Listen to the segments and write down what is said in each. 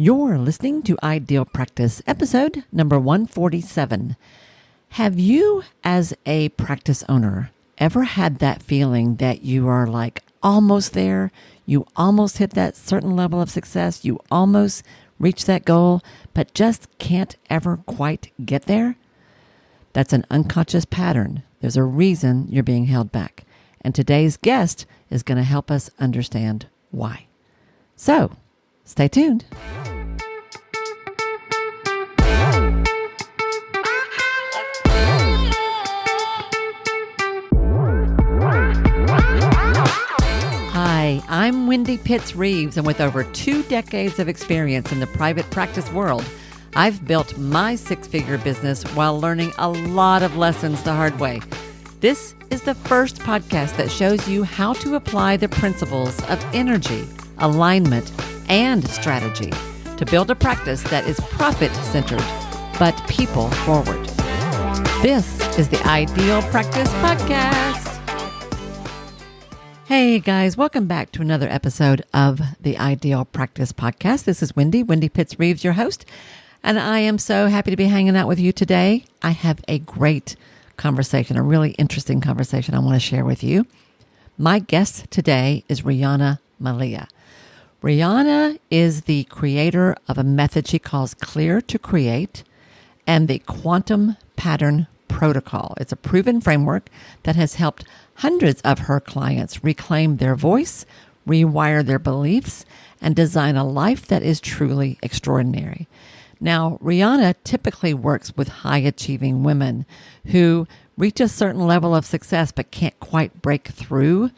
You're listening to Ideal Practice, episode number 147. Have you, as a practice owner, ever had that feeling that you are like almost there? You almost hit that certain level of success. You almost reach that goal, but just can't ever quite get there? That's an unconscious pattern. There's a reason you're being held back. And today's guest is going to help us understand why. So, stay tuned. Hi, I'm Wendy Pitts-Reeves, and with over 2 decades of experience in the private practice world, I've built my 6-figure business while learning a lot of lessons the hard way. This is the first podcast that shows you how to apply the principles of energy, alignment, and strategy to build a practice that is profit-centered, but people-forward. This is the Ideal Practice Podcast. Hey guys, welcome back to another episode of the Ideal Practice Podcast. This is Wendy Pitts-Reeves, your host, and I am so happy to be hanging out with you today. I have a great conversation, a really interesting conversation I want to share with you. My guest today is Riana Malia. Riana is the creator of a method she calls Clear to Create and the Quantum Pattern Protocol. It's a proven framework that has helped hundreds of her clients reclaim their voice, rewire their beliefs, and design a life that is truly extraordinary. Now, Riana typically works with high-achieving women who reach a certain level of success but can't quite break through.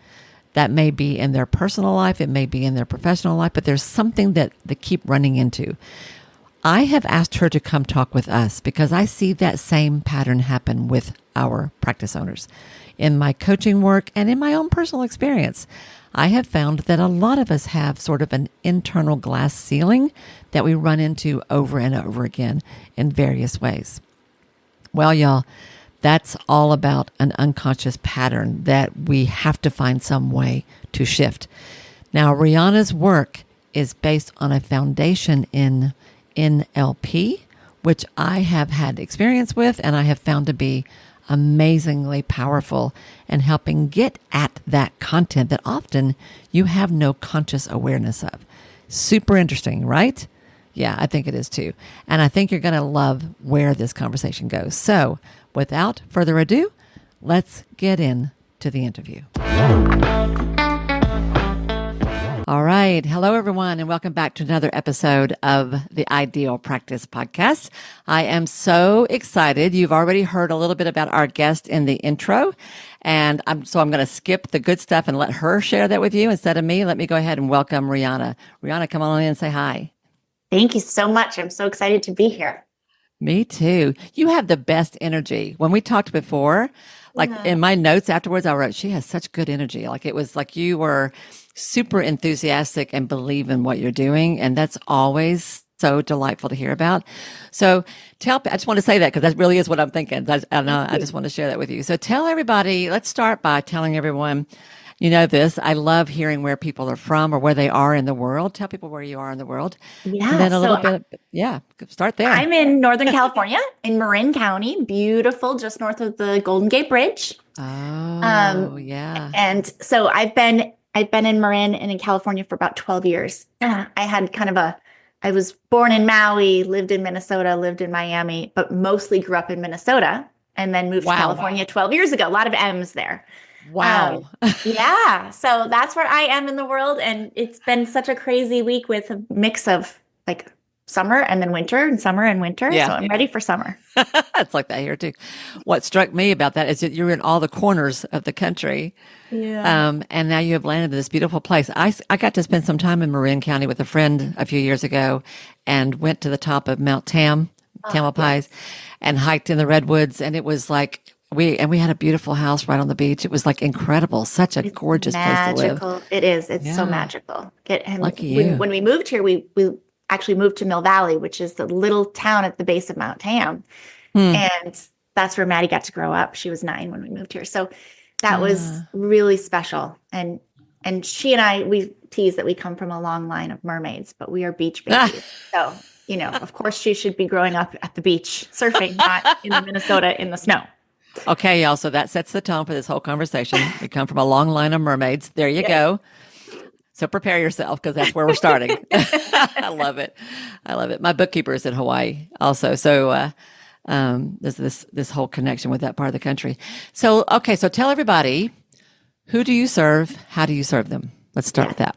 That may be in their personal life, it may be in their professional life, but there's something that they keep running into. I have asked her to come talk with us because I see that same pattern happen with our practice owners. In my coaching work and in my own personal experience, I have found that a lot of us have sort of an internal glass ceiling that we run into over and over again in various ways. Well, y'all, that's all about an unconscious pattern that we have to find some way to shift. Now, Riana's work is based on a foundation in NLP, which I have had experience with and I have found to be amazingly powerful and helping get at that content that often you have no conscious awareness of. Super interesting, right? Yeah, I think it is too. And I think you're going to love where this conversation goes. So without further ado, let's get into the interview. All right. Hello, everyone, and welcome back to another episode of the Ideal Practice Podcast. I am so excited. You've already heard a little bit about our guest in the intro, and I'm going to skip the good stuff and let her share that with you instead of me. Let me go ahead and welcome Riana. Riana, come on in and say hi. Thank you so much. I'm so excited to be here. Me too. You have the best energy. When we talked before, in my notes afterwards, I wrote, she has such good energy. Like it was like you were super enthusiastic and believe in what you're doing. And that's always so delightful to hear about. So I just want to say that because that really is what I'm thinking. I just want to share that with you. So tell everybody, let's start by telling everyone, you know this, I love hearing where people are from or where they are in the world. Tell people where you are in the world. Yeah. And then a little bit, start there. I'm in Northern California, in Marin County, beautiful, just north of the Golden Gate Bridge. Oh, yeah. And so I've been in Marin and in California for about 12 years. I was born in Maui, lived in Minnesota, lived in Miami, but mostly grew up in Minnesota and then moved to California 12 years ago. A lot of M's there. Wow. Yeah. So that's where I am in the world. And it's been such a crazy week with a mix of like summer and then winter and summer and winter. Yeah, so I'm ready for summer. It's like that here too. What struck me about that is that you're in all the corners of the country. Yeah. And now you have landed in this beautiful place. I got to spend some time in Marin County with a friend a few years ago and went to the top of Mount Tamalpais, and hiked in the redwoods. And it was like, we had a beautiful house right on the beach. It was like incredible. Such a gorgeous place to live. It is. It's so magical. Lucky you. When we moved here, we actually moved to Mill Valley, which is the little town at the base of Mount Tam. And that's where Maddie got to grow up. She was 9 when we moved here. So that was really special. And she and I, we tease that we come from a long line of mermaids, but we are beach babies. So, of course she should be growing up at the beach surfing, not in Minnesota in the snow. Okay, y'all. So that sets the tone for this whole conversation. We come from a long line of mermaids. There you go. So prepare yourself because that's where we're starting. I love it. I love it. My bookkeeper is in Hawaii also. So there's this whole connection with that part of the country. So, okay. So tell everybody, who do you serve? How do you serve them? Let's start with that.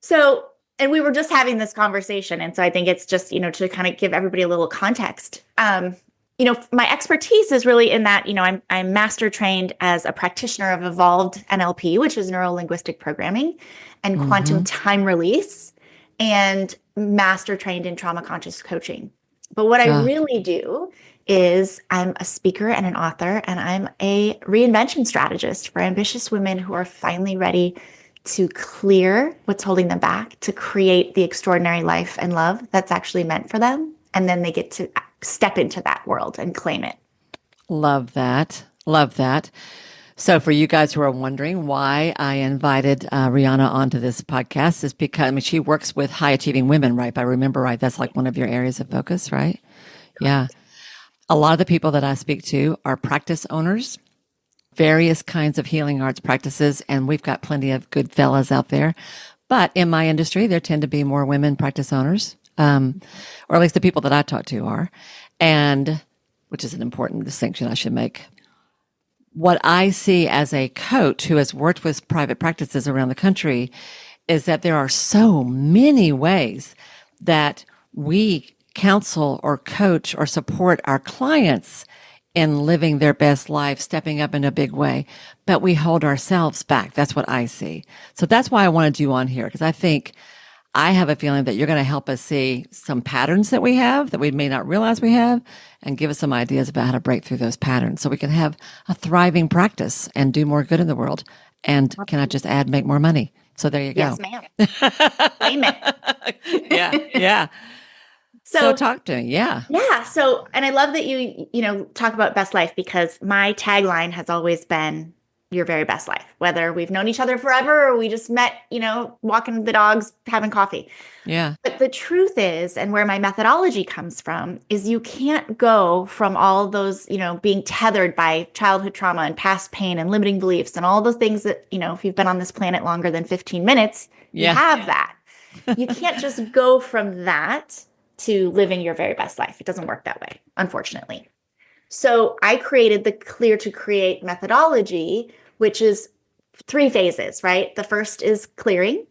So, and we were just having this conversation. And so I think it's just, to kind of give everybody a little context. My expertise is really in that, I'm master trained as a practitioner of evolved NLP, which is neuro-linguistic programming, and quantum time release, and master trained in trauma conscious coaching. But what I really do is I'm a speaker and an author, and I'm a reinvention strategist for ambitious women who are finally ready to clear what's holding them back, to create the extraordinary life and love that's actually meant for them. And then they get to step into that world and claim it. Love that. Love that. So for you guys who are wondering why I invited Riana onto this podcast is because, she works with high achieving women, right? If I remember right, that's like one of your areas of focus, right? Yeah. A lot of the people that I speak to are practice owners, various kinds of healing arts practices, and we've got plenty of good fellas out there. But in my industry, there tend to be more women practice owners, or at least the people that I talk to are, and which is an important distinction I should make. What I see as a coach who has worked with private practices around the country is that there are so many ways that we counsel or coach or support our clients in living their best life, stepping up in a big way, but we hold ourselves back. That's what I see. So that's why I wanted you on here, because I have a feeling that you're going to help us see some patterns that we have that we may not realize we have, and give us some ideas about how to break through those patterns so we can have a thriving practice and do more good in the world. And can I just add, make more money? So there you go. Yes, ma'am. Claim it. Yeah. So talk to me. Yeah. So, and I love that you talk about best life, because my tagline has always been your very best life, whether we've known each other forever or we just met, walking the dogs, having coffee. Yeah. But the truth is, and where my methodology comes from, is you can't go from all those, being tethered by childhood trauma and past pain and limiting beliefs and all the things that, if you've been on this planet longer than 15 minutes, you have that. You can't just go from that to living your very best life. It doesn't work that way, unfortunately. So I created the Clear to Create methodology, which is 3 phases, right? The first is clearing.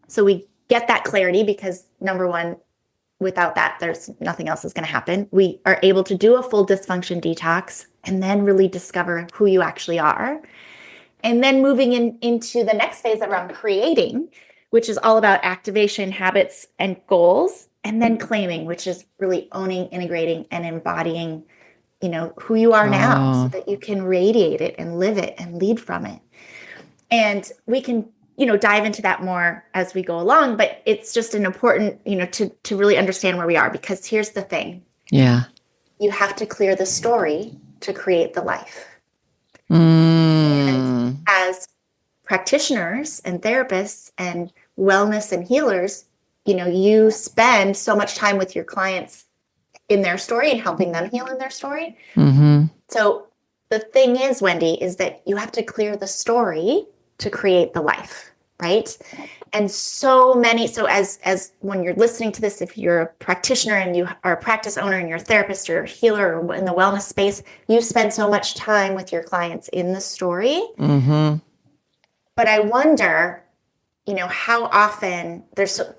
So we get that clarity because, number one, without that, there's nothing else is going to happen. We are able to do a full dysfunction detox and then really discover who you actually are. And then moving into the next phase around creating, which is all about activation, habits, and goals. And then claiming, which is really owning, integrating, and embodying who you are now, so that you can radiate it and live it and lead from it. And we can, dive into that more as we go along, but it's just an important, to really understand where we are, because here's the thing. Yeah. You have to clear the story to create the life. And as practitioners and therapists and wellness and healers, you spend so much time with your clients in their story and helping them heal in their story. Mm-hmm. So the thing is, Wendy, is that you have to clear the story to create the life, right? And so as when you're listening to this, if you're a practitioner and you are a practice owner and you're a therapist or a healer or in the wellness space, you spend so much time with your clients in the story. Mm-hmm. But I wonder, how often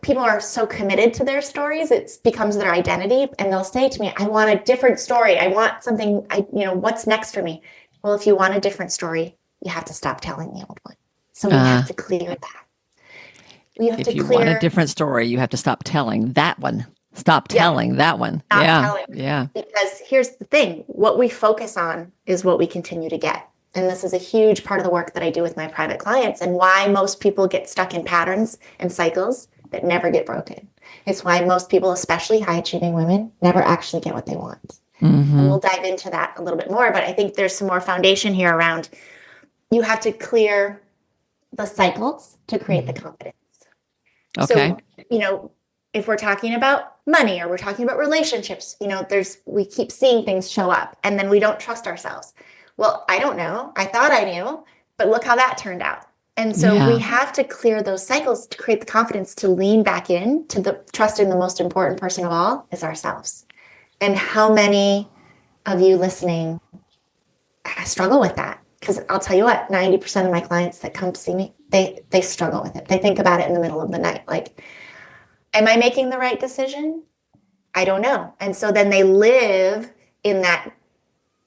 people are so committed to their stories, it becomes their identity, and they'll say to me, I want a different story. I want something, what's next for me? Well, if you want a different story, you have to stop telling the old one. So we have to clear that. If you want a different story, you have to stop telling that one. Stop telling that one. Stop Yeah. telling. Yeah. Because here's the thing, what we focus on is what we continue to get. And this is a huge part of the work that I do with my private clients, and why most people get stuck in patterns and cycles that never get broken. It's why most people, especially high-achieving women, never actually get what they want. Mm-hmm. And we'll dive into that a little bit more, but I think there's some more foundation here around you have to clear the cycles to create the confidence. Okay. So, if we're talking about money or we're talking about relationships, we keep seeing things show up and then we don't trust ourselves. Well, I don't know. I thought I knew, but look how that turned out. And so we have to clear those cycles to create the confidence to lean back in to the trust in the most important person of all is ourselves. And how many of you listening struggle with that? Because I'll tell you what, 90% of my clients that come to see me, they struggle with it. They think about it in the middle of the night. Like, am I making the right decision? I don't know. And so then they live in that,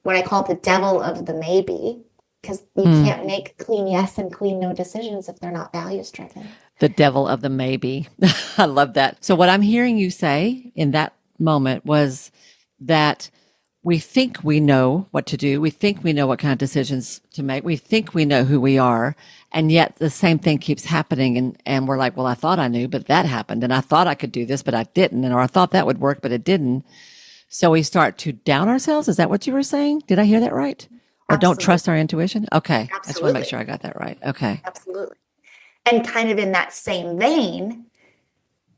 what I call the devil of the maybe, because you can't make clean yes and clean no decisions if they're not values driven. The devil of the maybe. I love that. So what I'm hearing you say in that moment was that we think we know what to do. We think we know what kind of decisions to make. We think we know who we are. And yet the same thing keeps happening. And we're like, well, I thought I knew, but that happened. And I thought I could do this, but I didn't. Or I thought that would work, but it didn't. So we start to doubt ourselves. Is that what you were saying? Did I hear that right? Or Absolutely. Don't trust our intuition? Okay. Absolutely. I just want to make sure I got that right. Okay. Absolutely. And kind of in that same vein,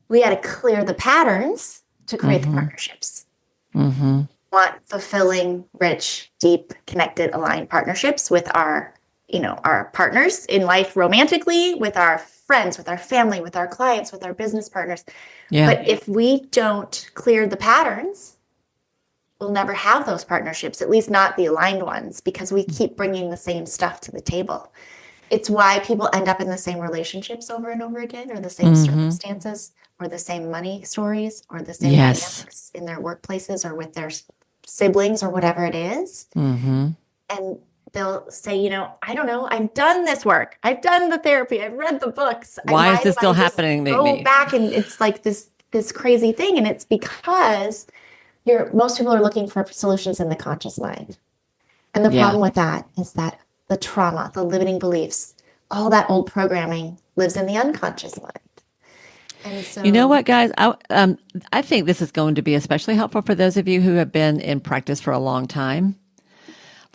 we got to clear the patterns to create the partnerships. Mm-hmm. Want fulfilling, rich, deep, connected, aligned partnerships with our partners in life romantically, with our friends, with our family, with our clients, with our business partners. Yeah. But if we don't clear the patterns, we'll never have those partnerships, at least not the aligned ones, because we keep bringing the same stuff to the table. It's why people end up in the same relationships over and over again, or the same circumstances, or the same money stories, or the same dynamics in their workplaces or with their siblings or whatever it is. Mm-hmm. And they'll say, I don't know, I've done this work. I've done the therapy. I've read the books. Why is this still happening to me? Go back and it's like this crazy thing. And it's because most people are looking for solutions in the conscious mind. And the problem with that is that the trauma, the limiting beliefs, all that old programming lives in the unconscious mind. And so, you know what, guys? I think this is going to be especially helpful for those of you who have been in practice for a long time.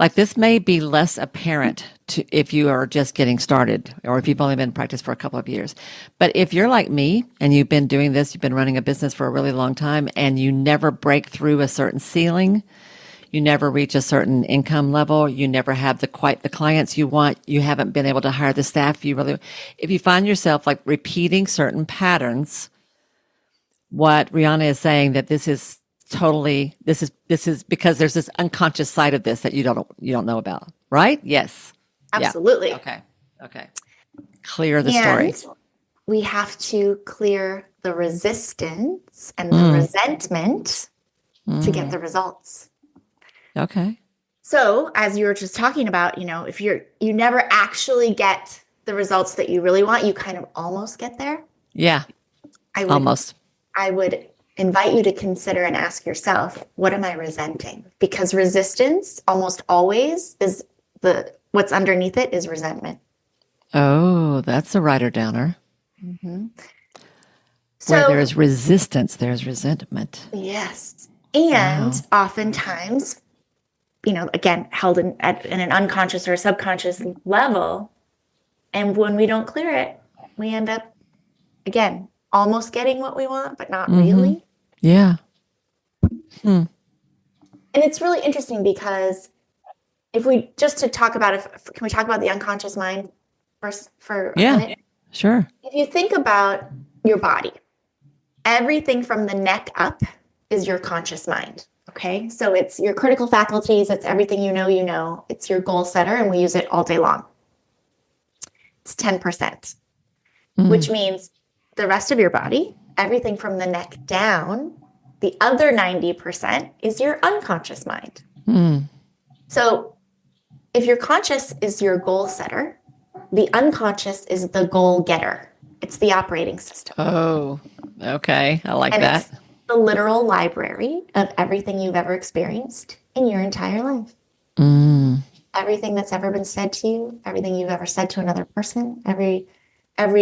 Like, this may be less apparent if you are just getting started or if you've only been in practice for a couple of years. But if you're like me and you've been doing this, you've been running a business for a really long time and you never break through a certain ceiling, you never reach a certain income level, you never have quite the clients you want, you haven't been able to hire the staff if you find yourself like repeating certain patterns, what Riana is saying that this is because there's this unconscious side of this that you don't know about, right? Yes. Absolutely. Yeah. Okay. Clear the story. We have to clear the resistance and the resentment to get the results. Okay. So as you were just talking about, if you never actually get the results that you really want, you kind of almost get there. Yeah. Almost. I would invite you to consider and ask yourself, what am I resenting? Because resistance almost always is what's underneath it is resentment. Oh, that's a writer downer. Mm-hmm. Where there's resistance, there's resentment. Yes. And oftentimes, again, held in an unconscious or a subconscious level. And when we don't clear it, we end up, again, almost getting what we want, but not really. Yeah. And it's really interesting because if we just to talk about can we talk about the unconscious mind first for a minute? Sure. If you think about your body, everything from the neck up is your conscious mind. Okay. So it's your critical faculties. It's everything you know. It's your goal setter, and we use it all day long. It's 10%, which means the rest of your body, everything from the neck down, the other 90% is your unconscious mind. So if your conscious is your goal setter, the unconscious is the goal getter. It's the operating system. Oh, okay. I like that. It's the literal library of everything you've ever experienced in your entire life. Everything that's ever been said to you, everything you've ever said to another person, every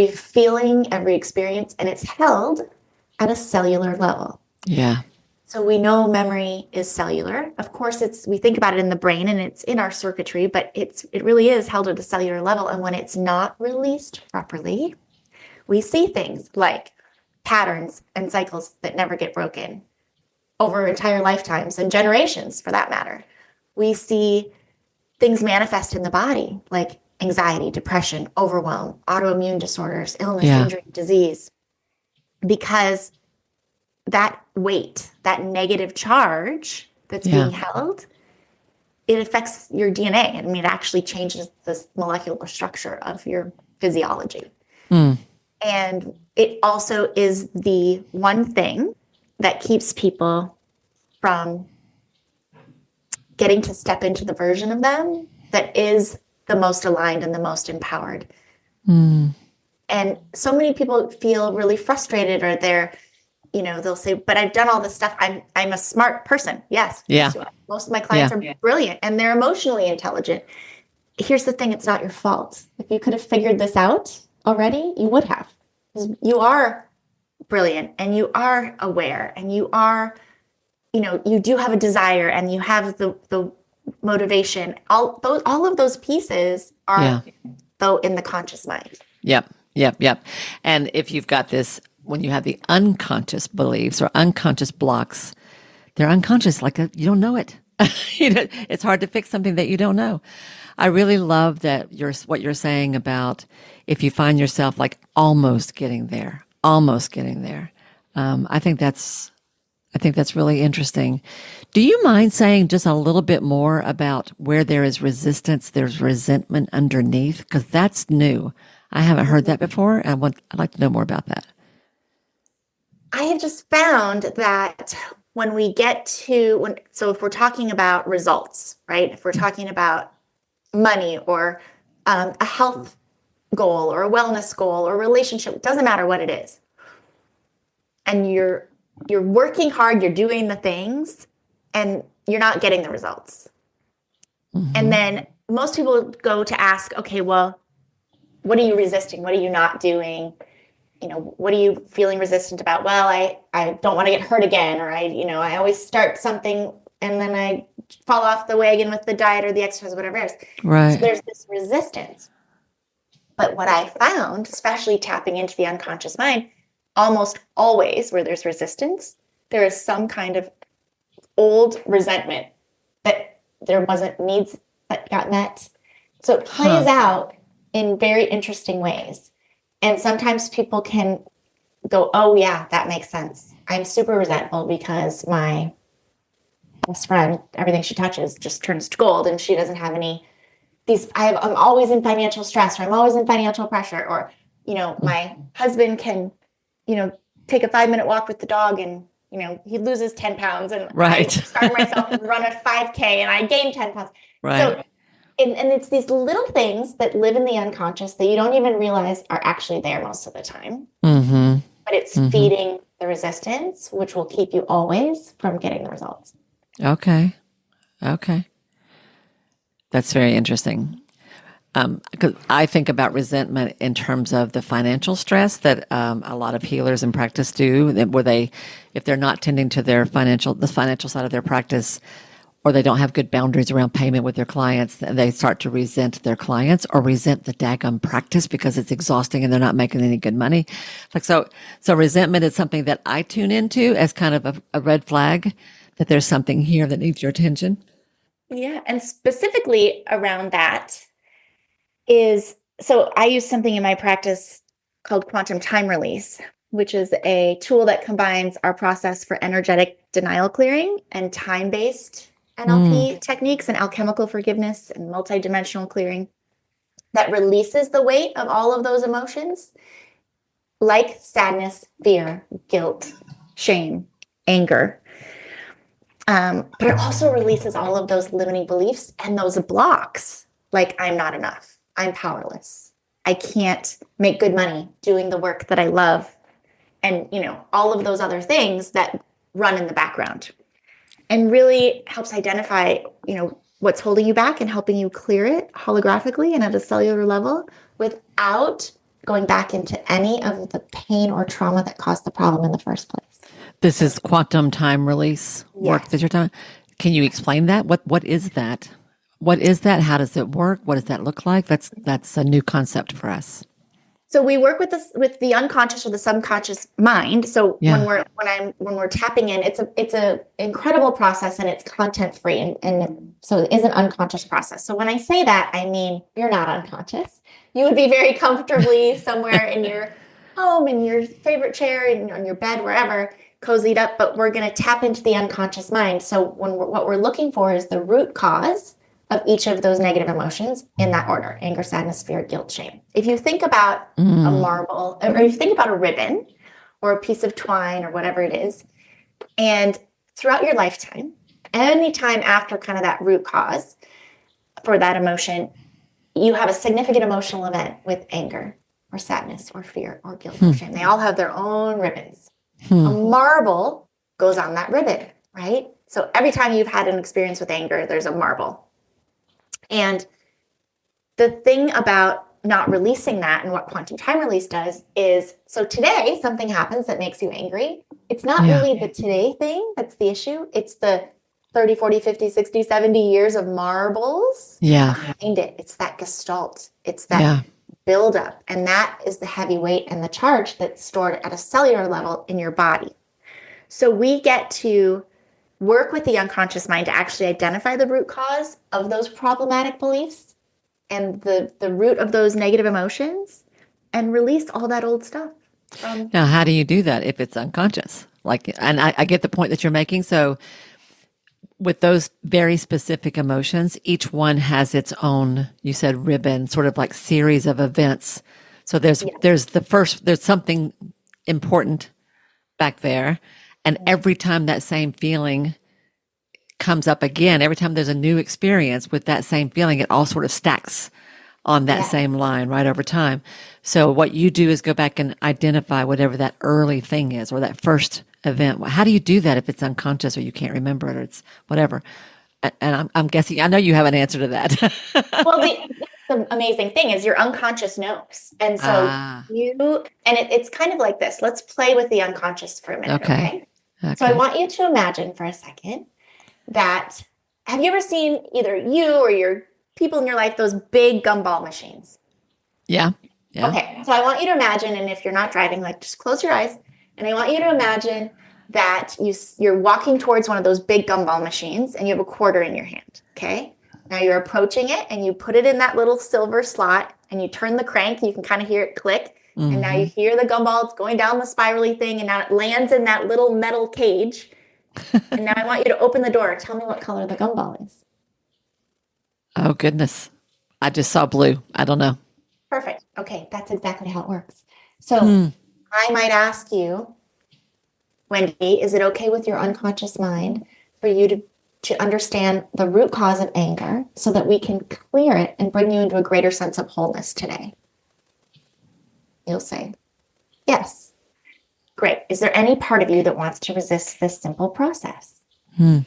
feeling, every experience, and it's held at a cellular level. Yeah. So we know memory is cellular. Of course, we think about it in the brain and it's in our circuitry, but it really is held at a cellular level. And when it's not released properly, we see things like patterns and cycles that never get broken over entire lifetimes and generations for that matter. We see things manifest in the body like anxiety, depression, overwhelm, autoimmune disorders, illness, injury, disease, because that weight, that negative charge that's being held, it affects your DNA. I mean, it actually changes the molecular structure of your physiology. And it also is the one thing that keeps people from getting to step into the version of them that is the most aligned and the most empowered. And so many people feel really frustrated, or they'll say, but I've done all this stuff. I'm a smart person. Yes. Yeah. Most of my clients are brilliant and they're emotionally intelligent. Here's the thing. It's not your fault. If you could have figured this out already, you would have. You are brilliant and you are aware and you are, you do have a desire and you have the motivation. All of those pieces are though in the conscious mind. Yep. And if you've got this, when you have the unconscious beliefs or unconscious blocks, they're unconscious, you don't know it. It's hard to fix something that you don't know. I really love that what you're saying about if you find yourself almost getting there. I think that's really interesting. Do you mind saying just a little bit more about where there is resistance, there's resentment underneath? Because that's new. I haven't heard that before. I'd like to know more about that. I have just found that when we so if we're talking about results, right? If we're talking about money or a health goal or a wellness goal or a relationship, it doesn't matter what it is. And you're working hard, you're doing the things, and you're not getting the results. And then most people go to ask, okay, well, what are you resisting? What are you not doing? What are you feeling resistant about? Well, I don't want to get hurt again, or I always start something and then I fall off the wagon with the diet or the exercise, whatever it is. Right. So there's this resistance. But what I found, especially tapping into the unconscious mind, almost always where there's resistance, there is some kind of old resentment that there wasn't needs that got met. So it plays out in very interesting ways. And sometimes people can go, oh yeah, that makes sense. I'm super resentful because my best friend, everything she touches just turns to gold, and she doesn't have I'm always in financial stress, or I'm always in financial pressure, or, my husband can, take a 5-minute walk with the dog and, he loses 10 pounds and I start myself and run a 5K and I gain 10 pounds. Right. So, and it's these little things that live in the unconscious that you don't even realize are actually there most of the time. But it's feeding the resistance, which will keep you always from getting the results. Okay. That's very interesting. Because I think about resentment in terms of the financial stress that a lot of healers in practice do, where if they're not tending to the financial side of their practice, or they don't have good boundaries around payment with their clients, they start to resent their clients or resent the daggum practice because it's exhausting and they're not making any good money. So resentment is something that I tune into as kind of a red flag that there's something here that needs your attention. Yeah. And specifically around that so I use something in my practice called quantum time release, which is a tool that combines our process for energetic denial clearing and time-based NLP techniques and alchemical forgiveness and multidimensional clearing that releases the weight of all of those emotions, like sadness, fear, guilt, shame, anger. But it also releases all of those limiting beliefs and those blocks, like I'm not enough. I'm powerless. I can't make good money doing the work that I love. And, all of those other things that run in the background, and really helps identify, what's holding you back and helping you clear it holographically and at a cellular level without going back into any of the pain or trauma that caused the problem in the first place. This is quantum time release work Yes. that you're talking. Can you explain that? What is that? What is that? How does it work? What does that look like? That's a new concept for us. So we work with the unconscious or the subconscious mind. So Yeah. when we're tapping in, it's a incredible process, and it's content free, and so it is an unconscious process. So when I say that, I mean you're not unconscious. You would be very comfortably somewhere in your home, in your favorite chair, on your bed, wherever, cozied up. But we're going to tap into the unconscious mind. So what we're looking for is the root cause of each of those negative emotions in that order: anger, sadness, fear, guilt, shame. If you think about a marble, or if you think about a ribbon or a piece of twine or whatever it is, and throughout your lifetime, anytime after kind of that root cause for that emotion, you have a significant emotional event with anger or sadness or fear or guilt or shame. They all have their own ribbons. A marble goes on that ribbon, right? So every time you've had an experience with anger, there's a marble. And the thing about not releasing that, and what quantum time release does, is, so today something happens that makes you angry. It's not really the today thing that's the issue. It's the 30, 40, 50, 60, 70 years of marbles behind it. It's that gestalt. It's that buildup. And that is the heavy weight and the charge that's stored at a cellular level in your body. So we get to work with the unconscious mind to actually identify the root cause of those problematic beliefs and the root of those negative emotions, and release all that old stuff. Now, how do you do that if it's unconscious? And I get the point that you're making. So with those very specific emotions, each one has its own, you said, ribbon, sort of like series of events. So there's there's something important back there. And every time that same feeling comes up again, every time there's a new experience with that same feeling, it all sort of stacks on that same line right over time. So what you do is go back and identify whatever that early thing is, or that first event. How do you do that if it's unconscious or you can't remember it, or it's whatever? And I'm guessing, I know you have an answer to that. Well, the amazing thing is your unconscious knows. And so it's kind of like this. Let's play with the unconscious for a minute. Okay. So I want you to imagine for a second that, have you ever seen, either you or your people in your life, those big gumball machines? Yeah. Okay. So I want you to imagine, and if you're not driving, like, just close your eyes. And I want you to imagine that you're walking towards one of those big gumball machines, and you have a quarter in your hand. Okay. Now you're approaching it, and you put it in that little silver slot, and you turn the crank. You can kind of hear it click. And now you hear the gumball. It's going down the spirally thing, and now it lands in that little metal cage. And now I want you to open the door. Tell me what color the gumball is. Oh, goodness. I just saw blue. I don't know. Perfect. Okay. That's exactly how it works. So I might ask you, Wendy, is it okay with your unconscious mind for you to understand the root cause of anger so that we can clear it and bring you into a greater sense of wholeness today? You'll say, yes. Great. Is there any part of you that wants to resist this simple process? And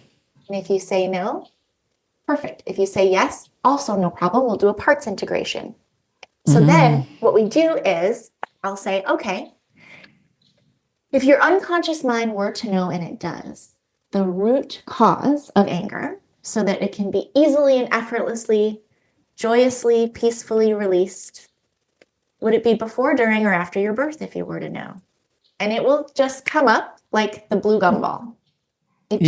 if you say no, perfect. If you say yes, also no problem. We'll do a parts integration. So then what we do is, I'll say, okay, if your unconscious mind were to know, and it does, the root cause of anger, so that it can be easily and effortlessly, joyously, peacefully released, would it be before, during, or after your birth, if you were to know? And it will just come up like the blue gumball. There's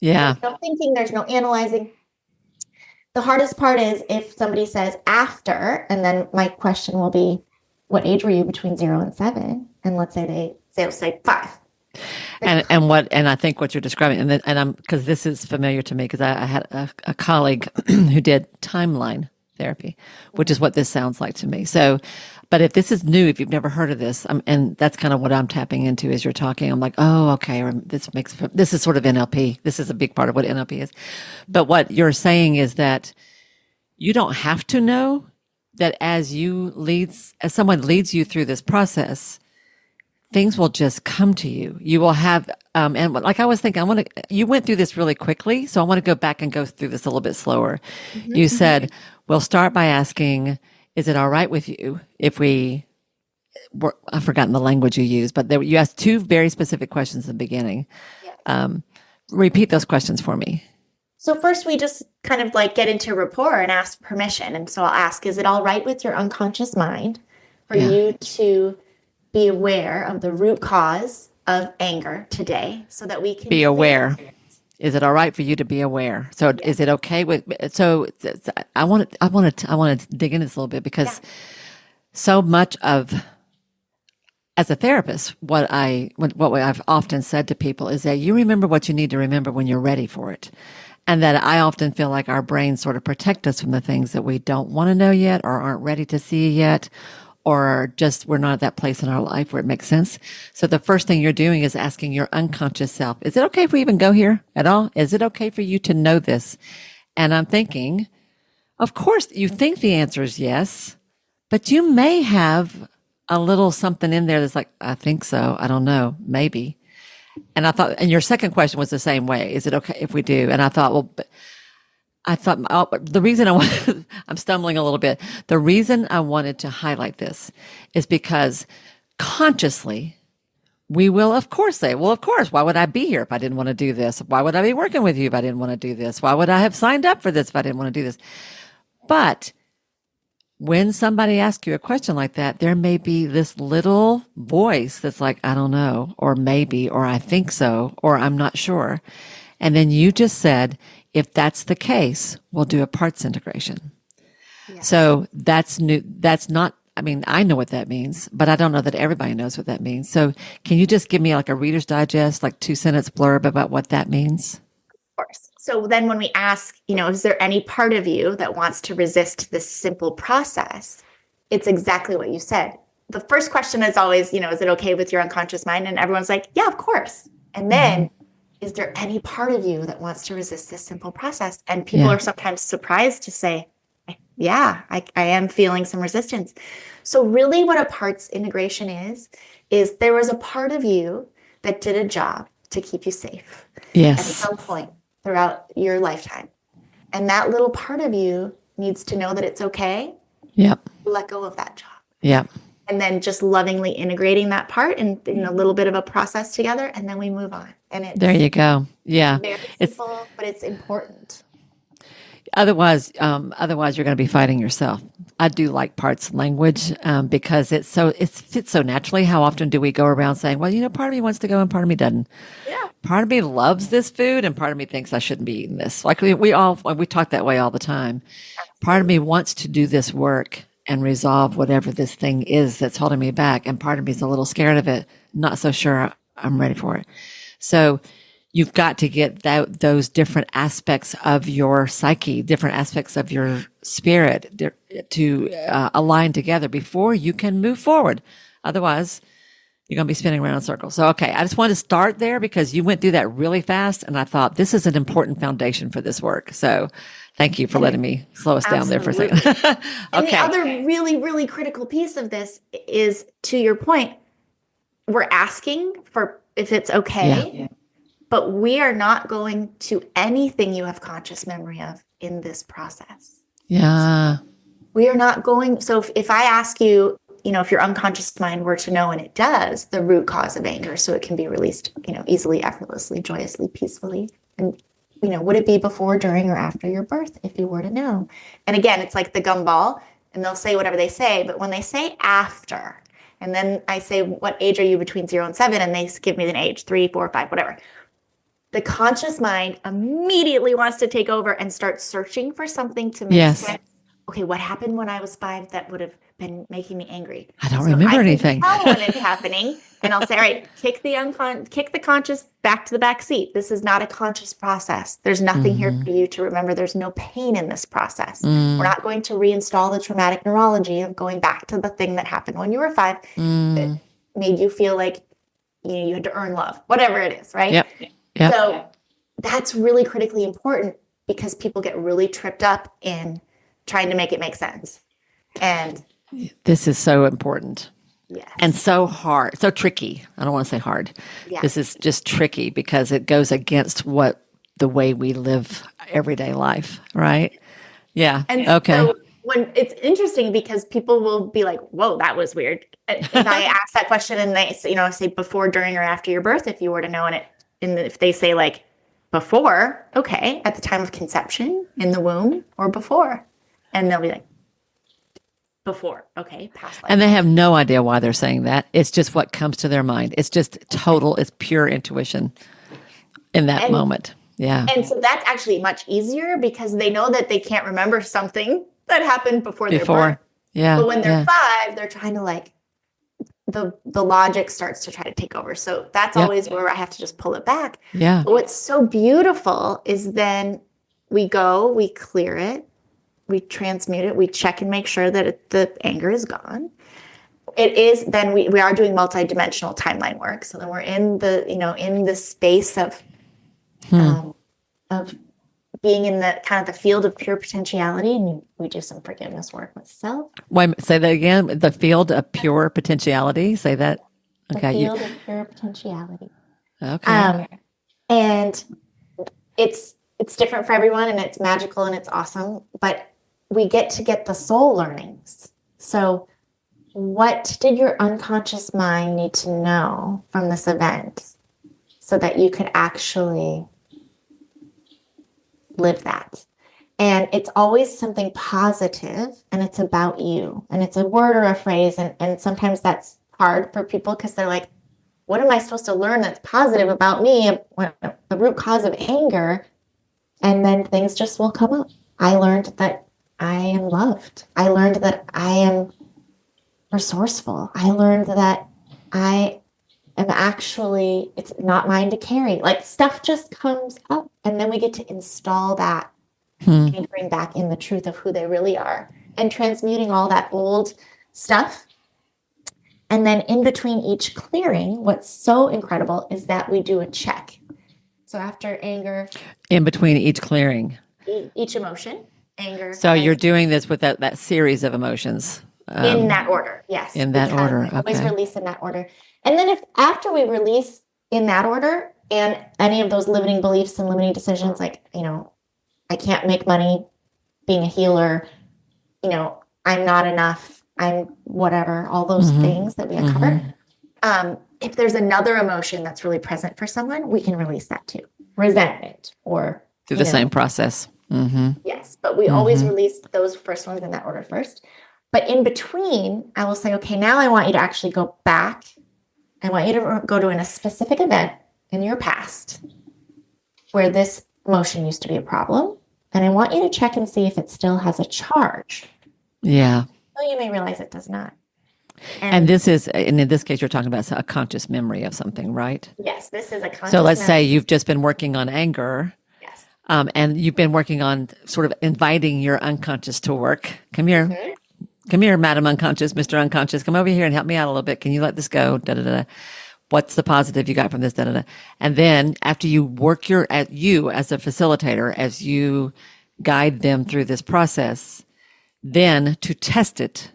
no thinking, there's no analyzing. The hardest part is if somebody says after, and then my question will be, what age were you between 0 and 7? And let's say they'll say 5. And I think what you're describing, and I'm, because this is familiar to me, because I had a colleague who did timeline therapy, which is what this sounds like to me. So, but if this is new, if you've never heard of this, and that's kind of what I'm tapping into as you're talking, I'm like, oh, okay, this is sort of NLP. This is a big part of what NLP is. But what you're saying is that you don't have to know that as someone leads you through this process, things will just come to you. You will have, and like I was thinking, you went through this really quickly, so I want to go back and go through this a little bit slower. You said, we'll start by asking, is it all right with you if we I've forgotten the language you used, but you asked two very specific questions in the beginning. Yeah. Repeat those questions for me. So first we just kind of like get into rapport and ask permission. And so I'll ask, is it all right with your unconscious mind for you to be aware of the root cause of anger today so that we can be aware? Is it all right for you to be aware? So is it okay with, so I want to dig into this a little bit because so much of, as a therapist, what I've often said to people is that you remember what you need to remember when you're ready for it. And that I often feel like our brains sort of protect us from the things that we don't want to know yet or aren't ready to see yet, or just we're not at that place in our life where it makes sense. So the first thing you're doing is asking your unconscious self, is it okay if we even go here at all? Is it okay for you to know this? And I'm thinking, of course, you think the answer is yes, but you may have a little something in there that's like, I think so. I don't know. Maybe. And I thought, and your second question was the same way. Is it okay if we do? And I thought, the reason I'm stumbling a little bit. The reason I wanted to highlight this is because consciously we will, of course, say, well, of course, why would I be here if I didn't want to do this? Why would I be working with you if I didn't want to do this? Why would I have signed up for this if I didn't want to do this? But when somebody asks you a question like that, there may be this little voice that's like, I don't know, or maybe, or I think so, or I'm not sure. And then you just said, if that's the case, we'll do a parts integration. Yeah. So that's new. That's not, I mean, I know what that means, but I don't know that everybody knows what that means. So can you just give me like a Reader's Digest, like 2-sentence blurb about what that means? Of course. So then when we ask, is there any part of you that wants to resist this simple process? It's exactly what you said. The first question is always, is it okay with your unconscious mind? And everyone's like, yeah, of course. And then, is there any part of you that wants to resist this simple process? And people are sometimes surprised to say, yeah, I am feeling some resistance. So really what a parts integration is there was a part of you that did a job to keep you safe. Yes. At some point throughout your lifetime. And that little part of you needs to know that it's okay. Yep. Let go of that job. Yep. And then just lovingly integrating that part in a little bit of a process together. And then we move on. And it's there you go. Yeah. Very simple, but it's important. Otherwise, you're going to be fighting yourself. I do like parts language because it fits so naturally. How often do we go around saying, well, part of me wants to go and part of me doesn't. Yeah. Part of me loves this food and part of me thinks I shouldn't be eating this. Like we talk that way all the time. Part of me wants to do this work and resolve whatever this thing is that's holding me back. And part of me is a little scared of it, not so sure I'm ready for it. So you've got to get those different aspects of your psyche, different aspects of your spirit to align together before you can move forward. Otherwise, you're going to be spinning around in circles. So, okay, I just wanted to start there because you went through that really fast, and I thought this is an important foundation for this work. So thank you for letting me slow us down there for a second. Okay. And the other really, really critical piece of this is, to your point, we're asking for if it's okay. Yeah. But we are not going to anything you have conscious memory of in this process. Yeah. We are not going. So if I ask you, if your unconscious mind were to know, and it does, the root cause of anger, so it can be released, easily, effortlessly, joyously, peacefully. And, would it be before, during, or after your birth if you were to know? And again, it's like the gumball, and they'll say whatever they say. But when they say after, and then I say, what age are you between 0 and 7? And they give me an age, 3, 4, 5, whatever. The conscious mind immediately wants to take over and start searching for something to make sense. Okay, what happened when I was 5 that would have been making me angry? I don't remember anything. I can tell when it's happening, and I'll say, all right, kick the conscious back to the back seat. This is not a conscious process. There's nothing here for you to remember. There's no pain in this process. We're not going to reinstall the traumatic neurology of going back to the thing that happened when you were 5 that made you feel like you had to earn love, whatever it is, right? Yep. Yep. So that's really critically important because people get really tripped up in trying to make it make sense. And this is so important. Yes. And so hard, so tricky. I don't want to say hard. Yeah. This is just tricky because it goes against the way we live everyday life, right? Yeah. And okay. So when it's interesting because people will be like, whoa, that was weird. If I ask that question and they say, say before, during, or after your birth, if you were to know and if they say like before, okay, at the time of conception in the womb or before, and they'll be like, before, okay, past life. And they have no idea why they're saying that. It's just what comes to their mind. It's just it's pure intuition in that moment. Yeah. And so that's actually much easier because they know that they can't remember something that happened before their birth. Yeah. But when they're 5, they're trying to like, the logic starts to try to take over. So that's always where I have to just pull it back. Yeah. But what's so beautiful is then we go, we clear it, we transmute it, we check and make sure that the anger is gone. It is, then we are doing multidimensional timeline work. So then we're in the space of being in the kind of the field of pure potentiality, and we do some forgiveness work with self. Wait, say that again. The field of pure potentiality. Say that. Okay. The field of pure potentiality. Okay. And it's different for everyone, and it's magical and it's awesome. But we get the soul learnings. So, what did your unconscious mind need to know from this event, so that you could actually live that? And it's always something positive, and it's about you, and it's a word or a phrase. And sometimes that's hard for people because they're like, what am I supposed to learn that's positive about me? The root cause of anger. And then things just will come up. I learned that I am loved. I learned that I am resourceful. I learned that I am actually, it's not mine to carry. Like stuff just comes up, and then we get to install that, anchoring back in the truth of who they really are, and transmuting all that old stuff. And then in between each clearing, what's so incredible is that we do a check. So after anger, in between each clearing, each emotion, anger. So you're doing this with that series of emotions. In that order, yes. In that order, okay. Always release in that order. And then after we release in that order, and any of those limiting beliefs and limiting decisions, like, I can't make money being a healer, I'm not enough, I'm whatever, all those things that we uncovered. If there's another emotion that's really present for someone, we can release that too. Resentment or... Through the same process. Yes, but we always release those first ones in that order first. But in between, I will say, okay, now I want you to actually go back. I want you to go to a specific event in your past where this emotion used to be a problem. And I want you to check and see if it still has a charge. Yeah. So you may realize it does not. And this is, and in this case, you're talking about a conscious memory of something, right? Yes, this is a conscious So let's memory. say you've just been working on anger. Yes. And you've been working on sort of inviting your unconscious to work. Come here. Come here, Madam Unconscious, Mr. Unconscious. Come over here and help me out a little bit. Can you let this go? Da, da, da. What's the positive you got from this? Da, da, da. And then after you work you as a facilitator, as you guide them through this process, then to test it,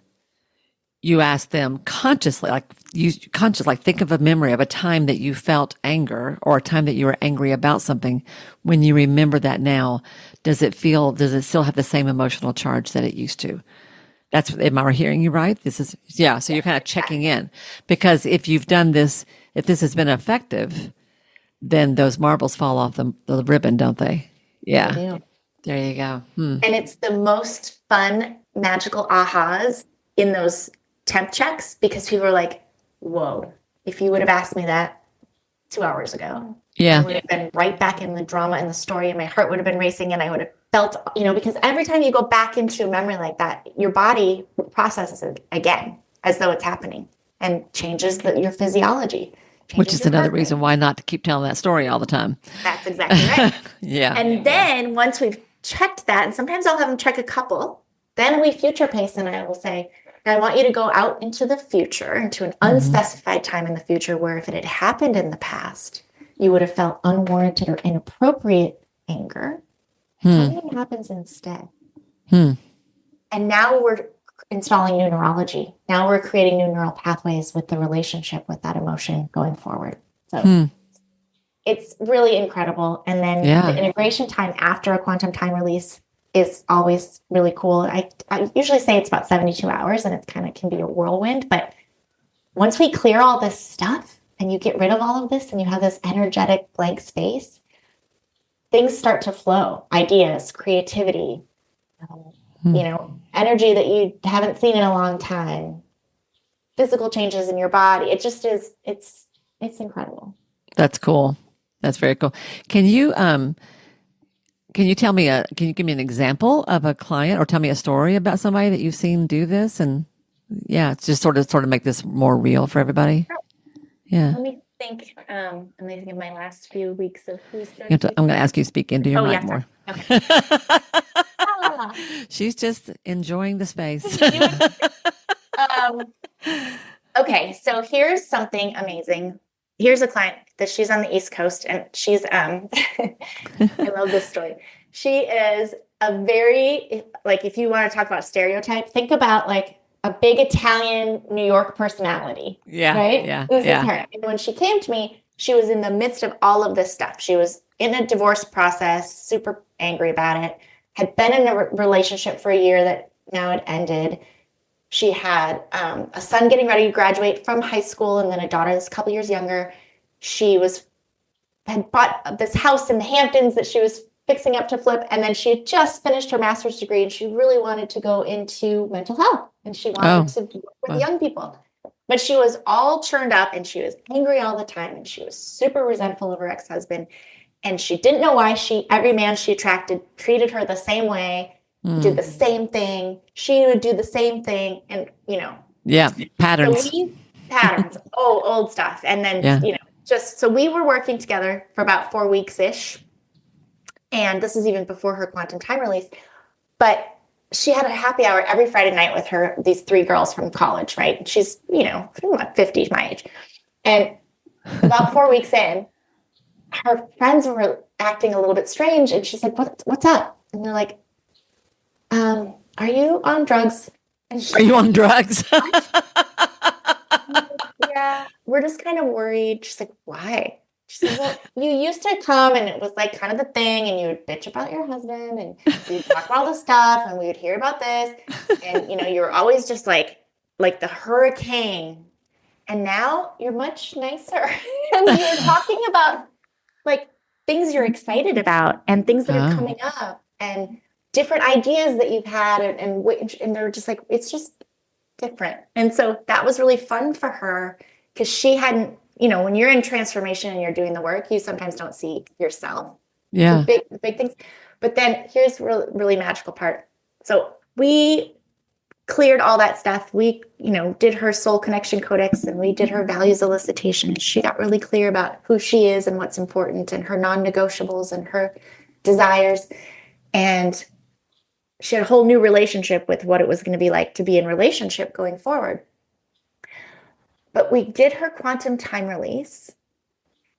you ask them consciously, think of a memory of a time that you felt anger or a time that you were angry about something. When you remember that now, does it still have the same emotional charge that it used to? Am I hearing you right? So you're kind of checking in, because if you've done this, if this has been effective, then those marbles fall off the ribbon, don't they? Yeah. They do. There you go. And it's the most fun, magical ahas in those temp checks, because people are like, whoa, if you would have asked me that 2 hours ago, I would have been right back in the drama and the story, and my heart would have been racing, and I would have felt, because every time you go back into a memory like that, your body processes it again as though it's happening and changes your physiology. Which is another reason why not to keep telling that story all the time. That's exactly right. Yeah. And then once we've checked that, and sometimes I'll have them check a couple, then we future pace, and I will say, I want you to go out into the future, into an unspecified time in the future, where if it had happened in the past, you would have felt unwarranted or inappropriate anger. Tell me what happens instead. And now we're installing new neurology. Now we're creating new neural pathways with the relationship with that emotion going forward. So it's really incredible. And then the integration time after a quantum time release, is always really cool. I usually say it's about 72 hours, and it's kind of can be a whirlwind. But once we clear all this stuff and you get rid of all of this and you have this energetic blank space, things start to flow, ideas, creativity, energy that you haven't seen in a long time, physical changes in your body. It just is, it's incredible. That's cool. That's very cool. Can you give me an example of a client or tell me a story about somebody that you've seen do this? And yeah, it's just sort of make this more real for everybody. Yeah. Let me think. I'm thinking of my last few weeks of who's I'm going to ask you to speak into your mic more. Okay. She's just enjoying the space. Okay, so here's something amazing. Here's a client that she's on the East Coast, and she's I love this story. She is a very, like, if you want to talk about stereotype, think about like a big Italian New York personality. Yeah. Right? Yeah. This is her. And when she came to me, she was in the midst of all of this stuff. She was in a divorce process, super angry about it, had been in a relationship for a year that now had ended. She had a son getting ready to graduate from high school, and then a daughter that's a couple years younger. She had bought this house in the Hamptons that she was fixing up to flip, and then she had just finished her master's degree, and she really wanted to go into mental health, and she wanted to work with young people. But she was all churned up, and she was angry all the time, and she was super resentful of her ex-husband, and she didn't know why every man she attracted treated her the same way, did the same thing. She would do the same thing, and yeah, patterns, old stuff. And then so we were working together for about 4 weeks ish, and this is even before her quantum time release. But she had a happy hour every Friday night with these 3 girls from college, right? She's 50, my age, and about 4 weeks in, her friends were acting a little bit strange, and she said, "What's up?" And they're like, "Are you on drugs?" Are you on drugs? Yeah, we're just kind of worried. She's like, "Why?" She said, "Well, you used to come, and it was like kind of the thing, and you would bitch about your husband, and we'd talk about all this stuff, and we would hear about this, and you were always just like the hurricane, and now you're much nicer, and you're talking about like things you're excited about, and things that are coming up, and different ideas that you've had, and they're just like, it's just different." And so that was really fun for her, because she hadn't, when you're in transformation and you're doing the work, you sometimes don't see yourself. Yeah. Big things. But then here's really, really magical part. So we cleared all that stuff. We, did her soul connection codex, and we did her values elicitation. She got really clear about who she is and what's important, and her non-negotiables and her desires. And she had a whole new relationship with what it was going to be like to be in relationship going forward. But we did her quantum time release.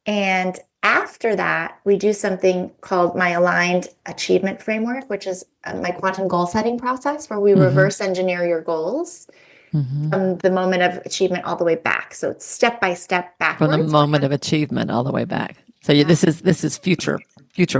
And after that, we do something called my aligned achievement framework, which is my quantum goal setting process, where we reverse engineer your goals from the moment of achievement all the way back. So it's step by step backwards. From the moment of achievement all the way back. So this is future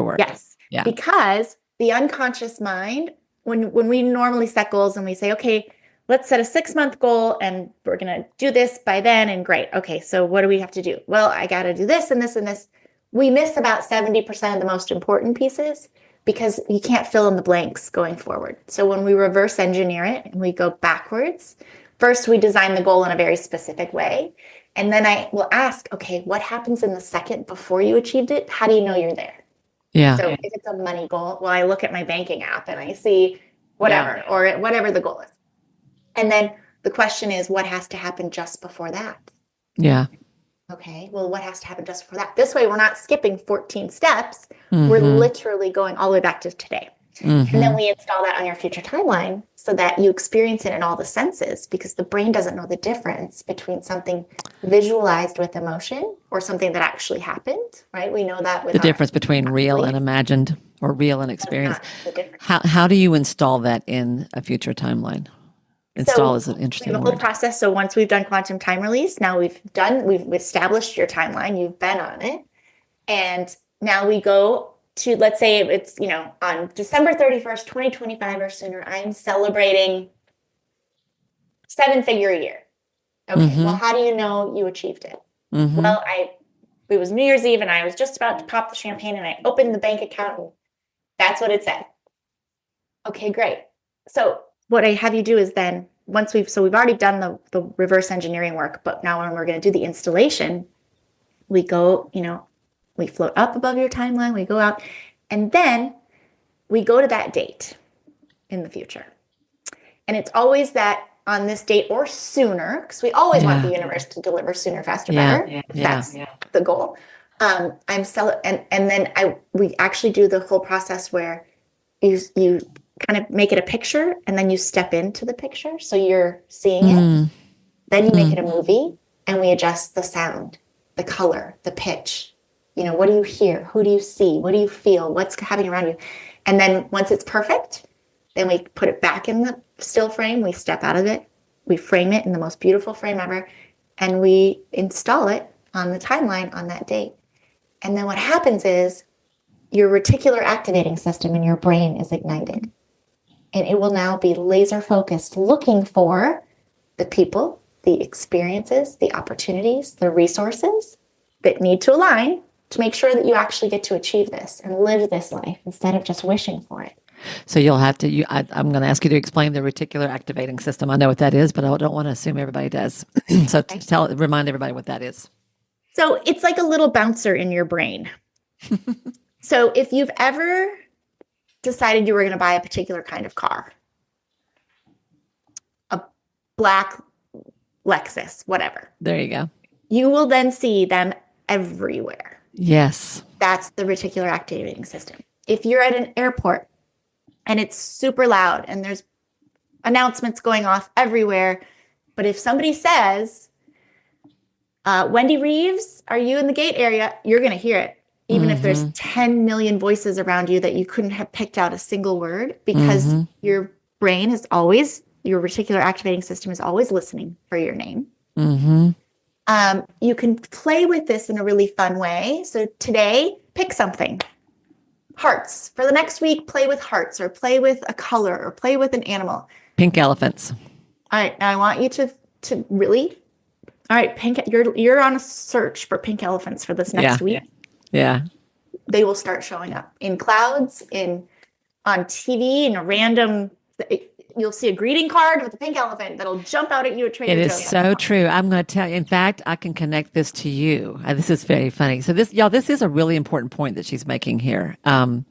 work. Yes. Yeah. Because the unconscious mind, when we normally set goals and we say, okay, let's set a 6-month goal and we're going to do this by then, and great. Okay, so what do we have to do? Well, I got to do this and this and this. We miss about 70% of the most important pieces because you can't fill in the blanks going forward. So when we reverse engineer it and we go backwards, first we design the goal in a very specific way. And then I will ask, okay, what happens in the second before you achieved it? How do you know you're there? Yeah. So if it's a money goal, well, I look at my banking app and I see whatever, or whatever the goal is. And then the question is, what has to happen just before that? Yeah. Okay, well, what has to happen just before that? This way, we're not skipping 14 steps. We're literally going all the way back to today. And then we install that on your future timeline so that you experience it in all the senses, because the brain doesn't know the difference between something visualized with emotion or something that actually happened, right? We know that with the difference between real and imagined, or real and experienced. How do you install that in a future timeline? Install is an interesting word. The whole process. So once we've done quantum time release, now we've established your timeline. You've been on it. And now we go to, let's say it's, on December 31st, 2025 or sooner, I'm celebrating 7-figure a year. Okay, well, how do you know you achieved it? Well, it was New Year's Eve and I was just about to pop the champagne and I opened the bank account and that's what it said. Okay, great. So what I have you do is then we've already done the reverse engineering work, but now when we're going to do the installation, we go, we float up above your timeline, we go out, and then we go to that date in the future. And it's always that on this date or sooner, because we always want the universe to deliver sooner, faster, better. That's the goal. We actually do the whole process where you kind of make it a picture and then you step into the picture. So you're seeing it. Then you make it a movie and we adjust the sound, the color, the pitch. What do you hear? Who do you see? What do you feel? What's happening around you? And then once it's perfect, then we put it back in the still frame. We step out of it. We frame it in the most beautiful frame ever. And we install it on the timeline on that date. And then what happens is your reticular activating system in your brain is ignited. And it will now be laser focused, looking for the people, the experiences, the opportunities, the resources that need to align to make sure that you actually get to achieve this and live this life instead of just wishing for it. So you'll have to, I'm going to ask you to explain the reticular activating system. I know what that is, but I don't want to assume everybody does. So remind everybody what that is. So it's like a little bouncer in your brain. So if you've ever decided you were going to buy a particular kind of car, a black Lexus, whatever. There you go. You will then see them everywhere. Yes. That's the reticular activating system. If you're at an airport and it's super loud and there's announcements going off everywhere, but if somebody says, Wendy Reeves, are you in the gate area? You're going to hear it. Even if there's 10 million voices around you that you couldn't have picked out a single word, because your brain is always, your reticular activating system is always listening for your name. You can play with this in a really fun way. So today, pick something. Hearts. For the next week, play with hearts or play with a color or play with an animal. Pink elephants. All right. Now I want you to really, all right, you're on a search for pink elephants for this next week. Yeah. They will start showing up in clouds, on TV, in a random, you'll see a greeting card with a pink elephant that'll jump out at you at Trader Joe's. It is so true. I'm going to tell you. In fact, I can connect this to you. This is very funny. So this is a really important point that she's making here. And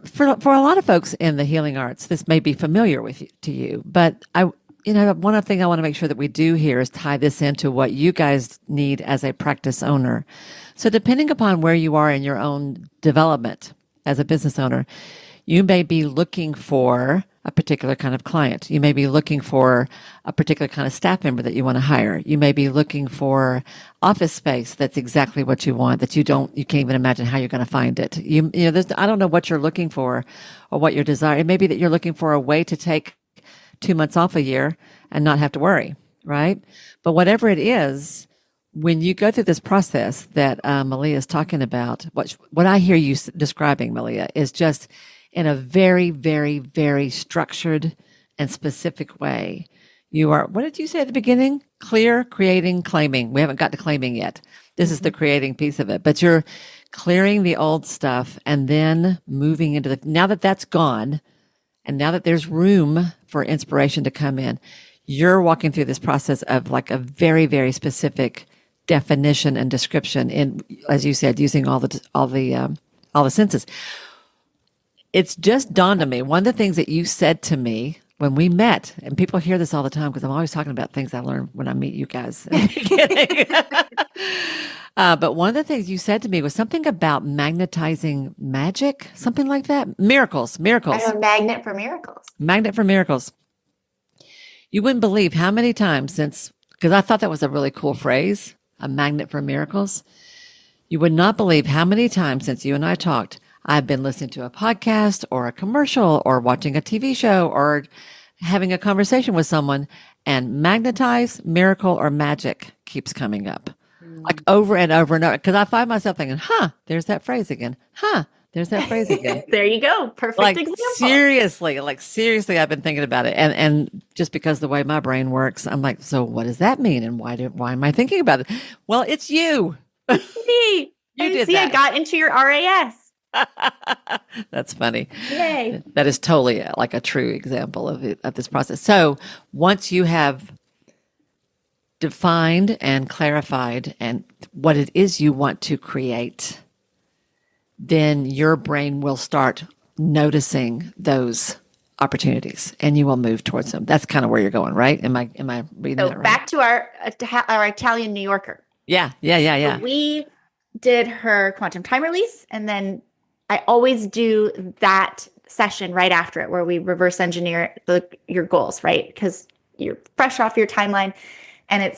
for a lot of folks in the healing arts, this may be familiar to you, but one of the things I want to make sure that we do here is tie this into what you guys need as a practice owner. So depending upon where you are in your own development as a business owner, you may be looking for a particular kind of client. You may be looking for a particular kind of staff member that you want to hire. You may be looking for office space that's exactly what you want, that you can't even imagine how you're going to find it. I don't know what you're looking for or what your desire. It may be that you're looking for a way to take 2 months off a year and not have to worry, right? But whatever it is, when you go through this process that Malia is talking about, what I hear you describing, Malia, is just in a very, very, very structured and specific way. You are, what did you say at the beginning? Clear, creating, claiming. We haven't got to claiming yet. This is the creating piece of it. But you're clearing the old stuff and then moving into now that that's gone, and now that there's room for inspiration to come in, you're walking through this process of like a very, very specific definition and description in, as you said, using all the senses. It's just dawned on me. One of the things that you said to me when we met, and people hear this all the time because I'm always talking about things I learned when I meet you guys in the beginning. But one of the things you said to me was something about magnetizing magic, something like that. Miracles. I'm a magnet for miracles. Magnet for miracles. You wouldn't believe how many times because I thought that was a really cool phrase, a magnet for miracles. You would not believe how many times since you and I talked, I've been listening to a podcast or a commercial or watching a TV show or having a conversation with someone, and magnetize, miracle, or magic keeps coming up. like over and over and over. Because I find myself thinking, there's that phrase again. There's that phrase again. There you go. Perfect example. Seriously, I've been thinking about it. And just because the way my brain works, I'm like, so what does that mean? And why am I thinking about it? Well, it's you. See, You did that. I got into your RAS. That's funny. Yay. That is totally like a true example of this process. So once you have defined and clarified and what it is you want to create, then your brain will start noticing those opportunities and you will move towards them. That's kind of where you're going, right? Am I reading that right? Back to our Italian New Yorker. Yeah. So we did her quantum time release, and then I always do that session right after it where we reverse engineer your goals, right? Because you're fresh off your timeline and it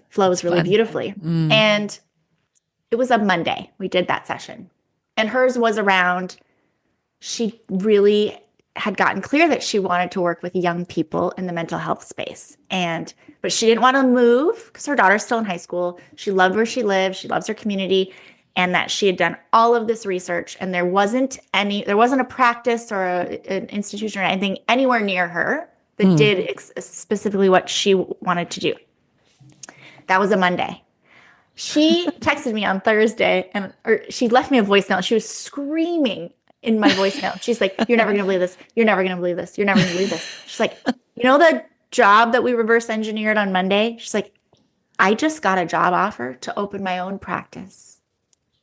flows really beautifully. And it was a Monday. We did that session. And hers was around, she really had gotten clear that she wanted to work with young people in the mental health space. But she didn't want to move because her daughter's still in high school. She loved where she lived. She loves her community. And that she had done all of this research and there wasn't a practice or an institution or anything anywhere near her that did specifically what she wanted to do. That was a Monday. She texted me on Thursday or she left me a voicemail. She was screaming in my voicemail. She's like, "You're never going to believe this. You're never going to believe this. You're never going to believe this." She's like, "You know the job that we reverse engineered on Monday?" She's like, "I just got a job offer to open my own practice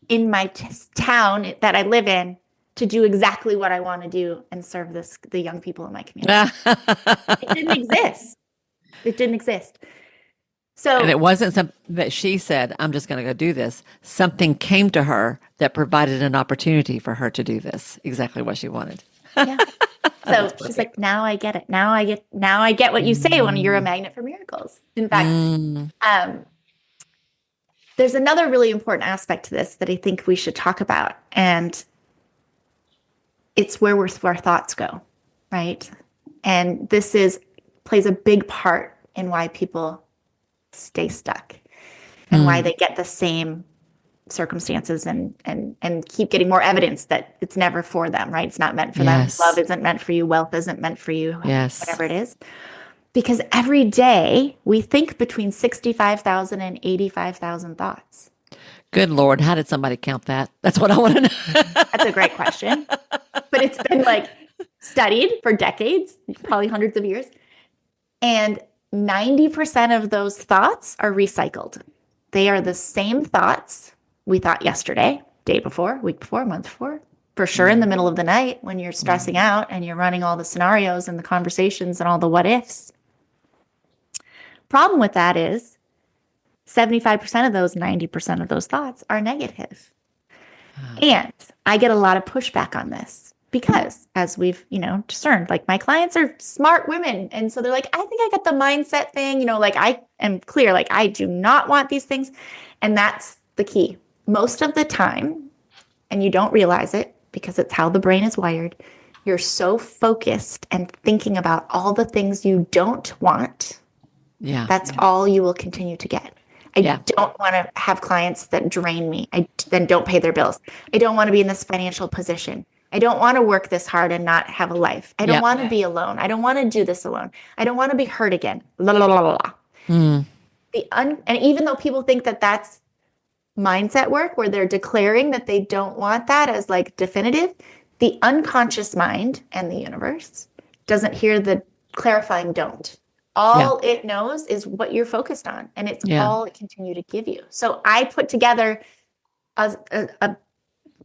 in my town that I live in to do exactly what I want to do and serve the young people in my community." It didn't exist. So, and it wasn't something that she said, "I'm just going to go do this." Something came to her that provided an opportunity for her to do this, exactly what she wanted. Yeah. So she's like, "Now I get it. Now I get what you say when you're a magnet for miracles." In fact, there's another really important aspect to this that I think we should talk about, and it's where our thoughts go, right? And this plays a big part in why people stay stuck and why they get the same circumstances and keep getting more evidence that it's never for them, right? It's not meant for them. Love isn't meant for you. Wealth isn't meant for you. Whatever it is. Because every day we think between 65,000 and 85,000 thoughts. Good Lord. How did somebody count that? That's what I want to know. That's a great question. But it's been studied for decades, probably hundreds of years. And 90% of those thoughts are recycled. They are the same thoughts we thought yesterday, day before, week before, month before, for sure in the middle of the night when you're stressing out and you're running all the scenarios and the conversations and all the what ifs. Problem with that is 75% of those, 90% of those thoughts are negative. And I get a lot of pushback on this. Because as we've, discerned, my clients are smart women. And so they're like, "I think I got the mindset thing, I am clear, I do not want these things." And that's the key. Most of the time, and you don't realize it because it's how the brain is wired, you're so focused and thinking about all the things you don't want. Yeah. That's all you will continue to get. I don't want to have clients that drain me. I then don't pay their bills. I don't want to be in this financial position. I don't want to work this hard and not have a life. I don't want to be alone. I don't want to do this alone. I don't want to be hurt again. La, la, la, la, la. And even though people think that that's mindset work where they're declaring that they don't want that as definitive, the unconscious mind and the universe doesn't hear the clarifying don't. All it knows is what you're focused on, and it's all it continue to give you. So I put together a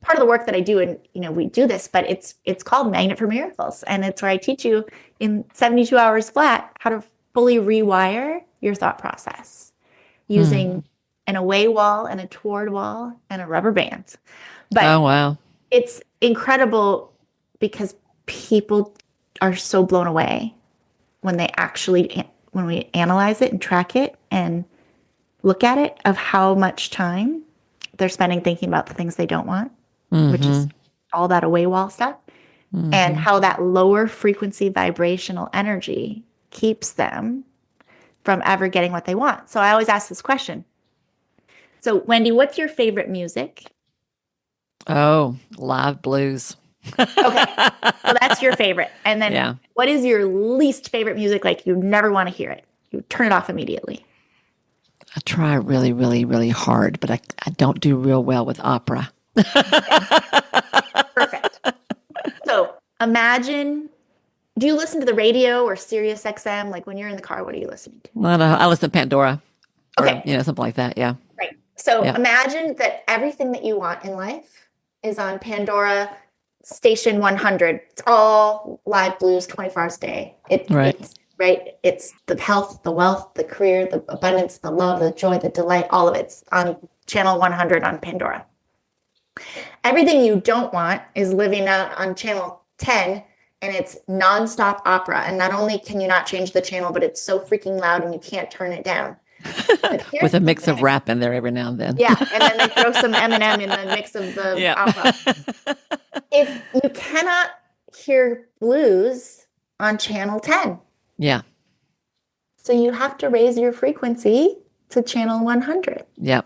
part of the work that I do, and we do this, but it's called Magnet for Miracles, and it's where I teach you in 72 hours flat how to fully rewire your thought process using an away wall and a toward wall and a rubber band. But oh wow, it's incredible because people are so blown away when we analyze it and track it and look at it of how much time they're spending thinking about the things they don't want. Which is all that away wall stuff, and how that lower frequency vibrational energy keeps them from ever getting what they want. So I always ask this question: So, Wendy, what's your favorite music? Oh, live blues. Okay. So that's your favorite. And then Yeah. what is your least favorite music? Like you never want to hear it. You turn it off immediately. I try really, really, really hard, but I don't do real well with opera. Perfect. So imagine, do you listen to the radio or Sirius XM? Like when you're in the car, what are you listening to? I listen to Pandora or, Okay. something like that. Yeah. Right. So Yeah. imagine that everything that you want in life is on Pandora Station 100. It's all live blues 24 hours a day. Right. It's right. It's the health, the wealth, the career, the abundance, the love, the joy, the delight, all of it's on channel 100 on Pandora. Everything you don't want is living out on channel 10 and it's nonstop opera. And not only can you not change the channel, but it's so freaking loud and you can't turn it down. With a mix of rap in there every now and then. Yeah, and then they throw some Eminem in the mix of the opera. If you cannot hear blues on channel 10. Yeah. So you have to raise your frequency to channel 100. Yep.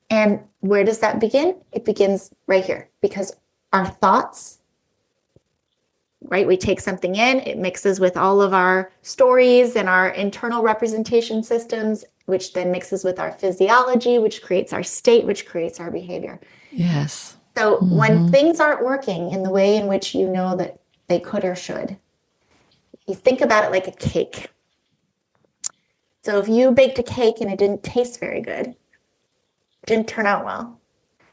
And where does that begin? It begins right here because our thoughts, right? We take something in, it mixes with all of our stories and our internal representation systems, which then mixes with our physiology, which creates our state, which creates our behavior. Yes. So when things aren't working in the way in which you know that they could or should, you think about it like a cake. So if you baked a cake and it didn't taste very good, it didn't turn out well,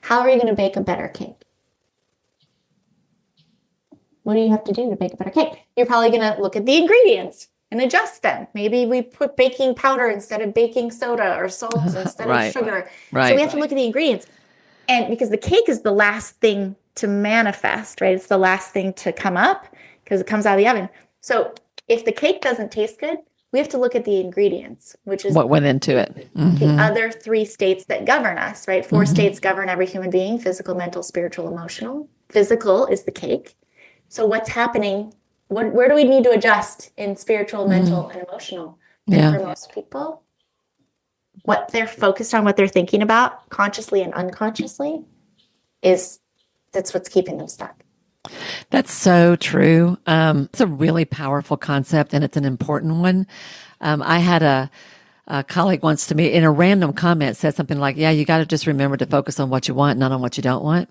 how are you going to bake a better cake? What do you have to do to bake a better cake? You're probably going to look at the ingredients and adjust them. Maybe we put baking powder instead of baking soda or salt instead of sugar. Right. So we have to look at the ingredients. And because the cake is the last thing to manifest, right? It's the last thing to come up because it comes out of the oven. So if the cake doesn't taste good, we have to look at the ingredients, which is what went into it. The other 3 states that govern us, right? 4 states govern every human being: physical, mental, spiritual, emotional. Physical is the cake. So what's happening? Where do we need to adjust in spiritual, mental, and emotional? And for most people, what they're focused on, what they're thinking about, consciously and unconsciously, that's what's keeping them stuck. That's so true. It's a really powerful concept, and it's an important one. I had a colleague once to me in a random comment said something like, "Yeah, you got to just remember to focus on what you want, not on what you don't want."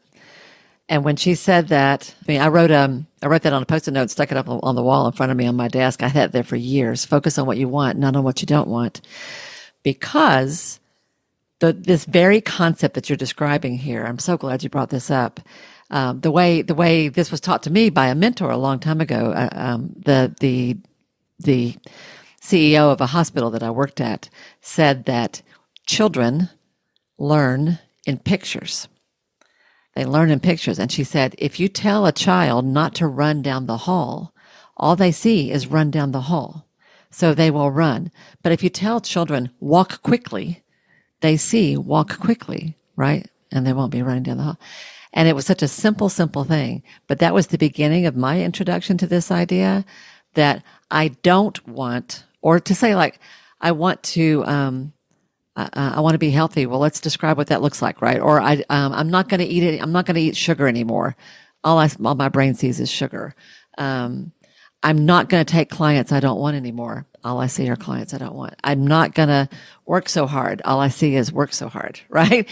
And when she said that, I wrote that on a Post-it note, stuck it up on the wall in front of me on my desk. I had it there for years. Focus on what you want, not on what you don't want, because this very concept that you're describing here, I'm so glad you brought this up. The way this was taught to me by a mentor a long time ago, the CEO of a hospital that I worked at said that children learn in pictures. They learn in pictures. And she said, if you tell a child not to run down the hall, all they see is run down the hall. So they will run. But if you tell children walk quickly, they see walk quickly, right? And they won't be running down the hall. And it was such a simple thing. But that was the beginning of my introduction to this idea that I don't want, or to say like, I want to be healthy. Well, let's describe what that looks like, right? Or I'm not going to eat it. I'm not going to eat sugar anymore. All my brain sees is sugar. I'm not going to take clients I don't want anymore. All I see are clients I don't want. I'm not going to work so hard. All I see is work so hard, right?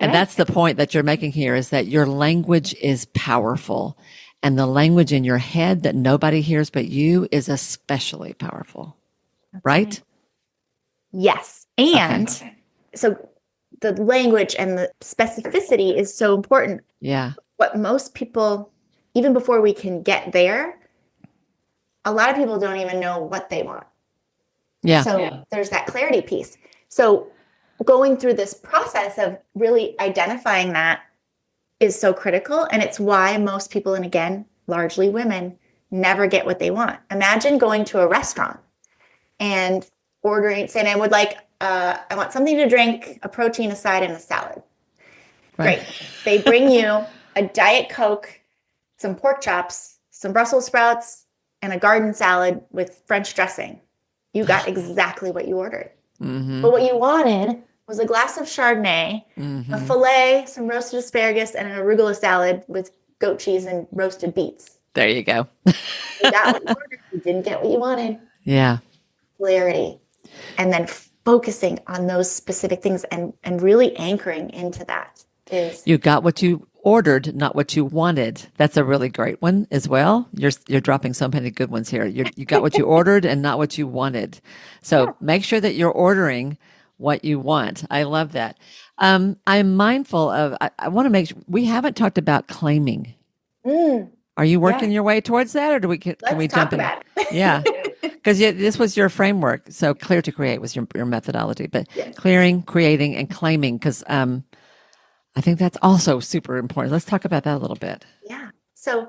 And that's the point that you're making here, is that your language is powerful, and the language in your head that nobody hears but you is especially powerful, right? Yes. And so the language and the specificity is so important. Yeah. What most people, even before we can get there, a lot of people don't even know what they want. Yeah. So there's that clarity piece. So going through this process of really identifying that is so critical. And it's why most people, and again, largely women, never get what they want. Imagine going to a restaurant and ordering, saying, I want something to drink, a protein, a side, and a salad. Right. Great. They bring you a Diet Coke, some pork chops, some Brussels sprouts, and a garden salad with French dressing. You got exactly what you ordered. But what you wanted was a glass of Chardonnay, Mm-hmm. a filet, some roasted asparagus, and an arugula salad with goat cheese and roasted beets. There you go. You got what you ordered. You didn't get what you wanted. Yeah. Clarity. And then focusing on those specific things and really anchoring into that is You got what you ordered, not what you wanted. That's a really great one as well. You're dropping so many good ones here. You got what you ordered and not what you wanted. So make sure that you're ordering what you want. I love that. I'm mindful of. I want to make sure we haven't talked about claiming. Are you working your way towards that, or can we let's jump talk in? about it. Yeah, because this was your framework. So clear to create was your methodology, but Yes. clearing, creating, and claiming. Because I think that's also super important. Let's talk about that a little bit. Yeah. So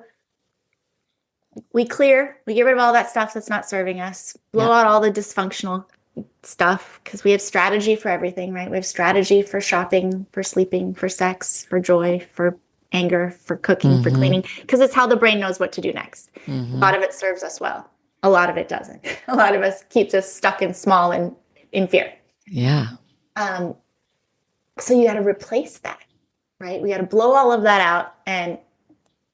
we get rid of all that stuff that's not serving us, blow out all the dysfunctional stuff, because we have strategy for everything, right? We have strategy for shopping, for sleeping, for sex, for joy, for anger, for cooking, for cleaning, because it's how the brain knows what to do next. A lot of it serves us well. A lot of it doesn't. A lot of us keeps us stuck and small and in fear. Yeah. So you got to replace that, right? We got to blow all of that out and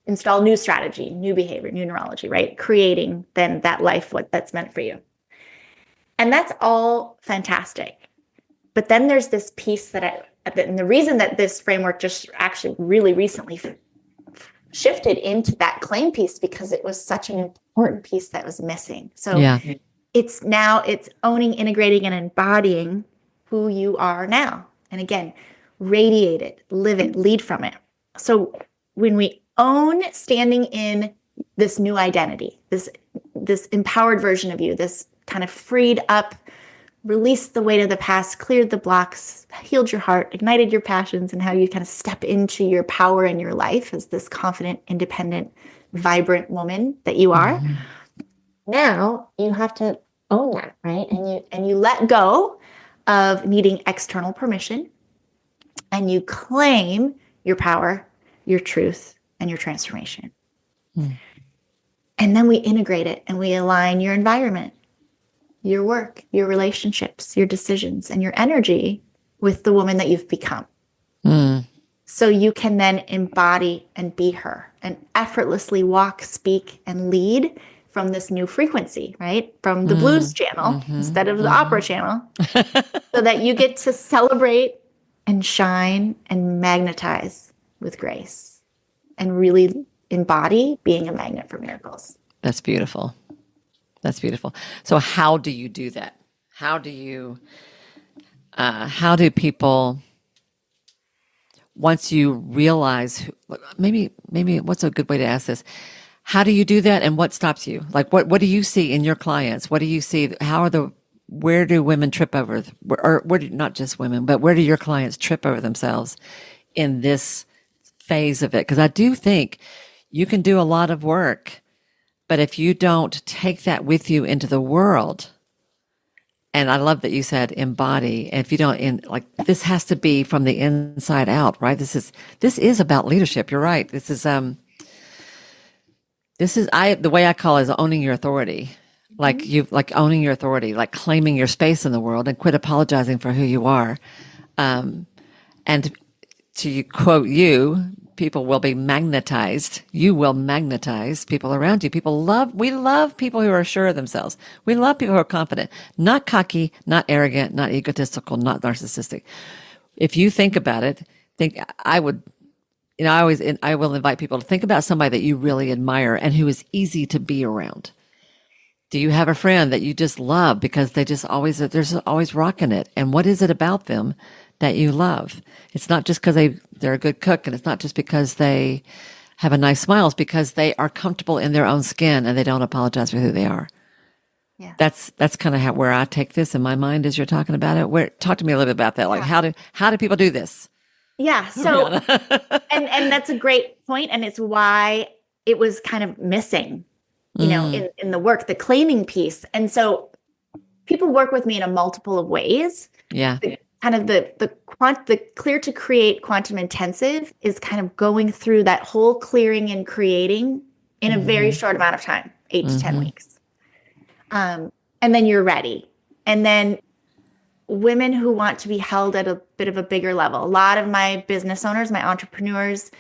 install new strategy, new behavior, new neurology, right? Creating then that life, what that's meant for you. And that's all fantastic. But then there's this piece and the reason that this framework just actually really recently shifted into that claim piece, because it was such an important piece that was missing. So it's owning, integrating, and embodying who you are now. And again, radiate it, live it, lead from it. So when we own standing in this new identity, this empowered version of you, this kind of freed up, released the weight of the past, cleared the blocks, healed your heart, ignited your passions, and how you kind of step into your power in your life as this confident, independent, vibrant woman that you are. Now you have to own that, right? And you let go of needing external permission, and you claim your power, your truth, and your transformation. And then we integrate it and we align your environment, your work, your relationships, your decisions, and your energy with the woman that you've become. So you can then embody and be her and effortlessly walk, speak, and lead from this new frequency, right? From the blues channel instead of the opera channel, so that you get to celebrate and shine and magnetize with grace and really embody being a magnet for miracles. That's beautiful. That's beautiful. So how do you do that? How do people, once you realize, maybe what's a good way to ask this? How do you do that, and what stops you? Like, what do you see in your clients? What do you see? Where do women trip over, or not just women, but where do your clients trip over themselves in this phase of it? Because I do think you can do a lot of work, but if you don't take that with you into the world, and I love that you said embody, and if you don't, this has to be from the inside out, right? This is about leadership. You're right. The way I call it is owning your authority. Like owning your authority, like claiming your space in the world and quit apologizing for who you are. And to quote you, people will be magnetized. You will magnetize people around you. We love people who are sure of themselves. We love people who are confident, not cocky, not arrogant, not egotistical, not narcissistic. If you think about it, I will invite people to think about somebody that you really admire and who is easy to be around. Do you have a friend that you just love because they're always rocking it? And what is it about them that you love? It's not just because they're a good cook, and it's not just because they have a nice smile. It's because they are comfortable in their own skin and they don't apologize for who they are. Yeah. That's kind of where I take this in my mind as you're talking about it. Talk to me a little bit about that. Like, how do people do this? Yeah. So, and that's a great point. And it's why it was kind of missing, in the work, the claiming piece. And so people work with me in a multiple of ways. Yeah. The clear to create quantum intensive is kind of going through that whole clearing and creating in a very short amount of time, 8 to 10 weeks. And then you're ready. And then women who want to be held at a bit of a bigger level. A lot of my business owners, my entrepreneurs,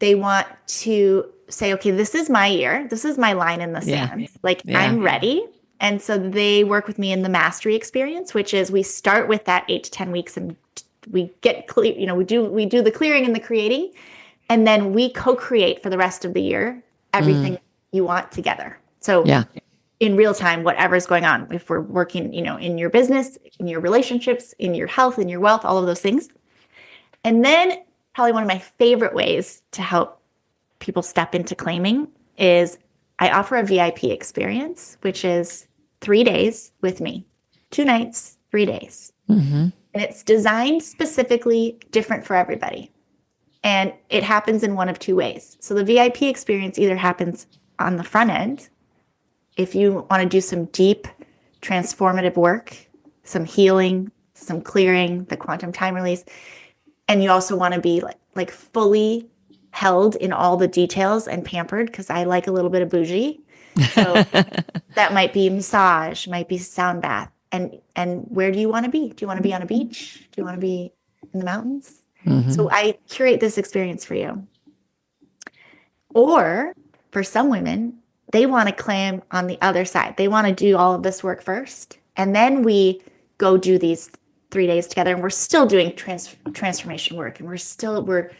they want to say, okay, this is my year. This is my line in the sand. Like, I'm ready. And so they work with me in the mastery experience, which is we start with that 8 to 10 weeks and we get clear, we do the clearing and the creating, and then we co-create for the rest of the year everything you want together. So in real time, whatever's going on, if we're working, in your business, in your relationships, in your health, in your wealth, all of those things. And then probably one of my favorite ways to help people step into claiming is I offer a VIP experience, which is 3 days with me, 2 nights, 3 days. And it's designed specifically different for everybody. And it happens in one of 2 ways. So the VIP experience either happens on the front end, if you want to do some deep transformative work, some healing, some clearing, the quantum time release, and you also want to be like fully held in all the details and pampered, because I like a little bit of bougie. So that might be massage, might be sound bath. And where do you want to be? Do you want to be on a beach? Do you want to be in the mountains? So I curate this experience for you. Or for some women, they want to claim on the other side. They want to do all of this work first. And then we go do these 3 days together, and we're still doing transformation work. And we're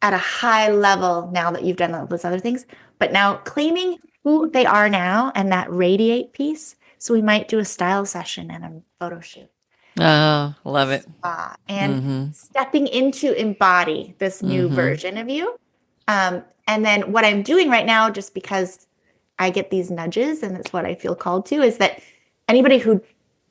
at a high level now that you've done all those other things, but now claiming who they are now and that radiate piece. So we might do a style session and a photo shoot. Oh, love it. And stepping into embody this new version of you. And then what I'm doing right now, just because I get these nudges and it's what I feel called to, is that anybody who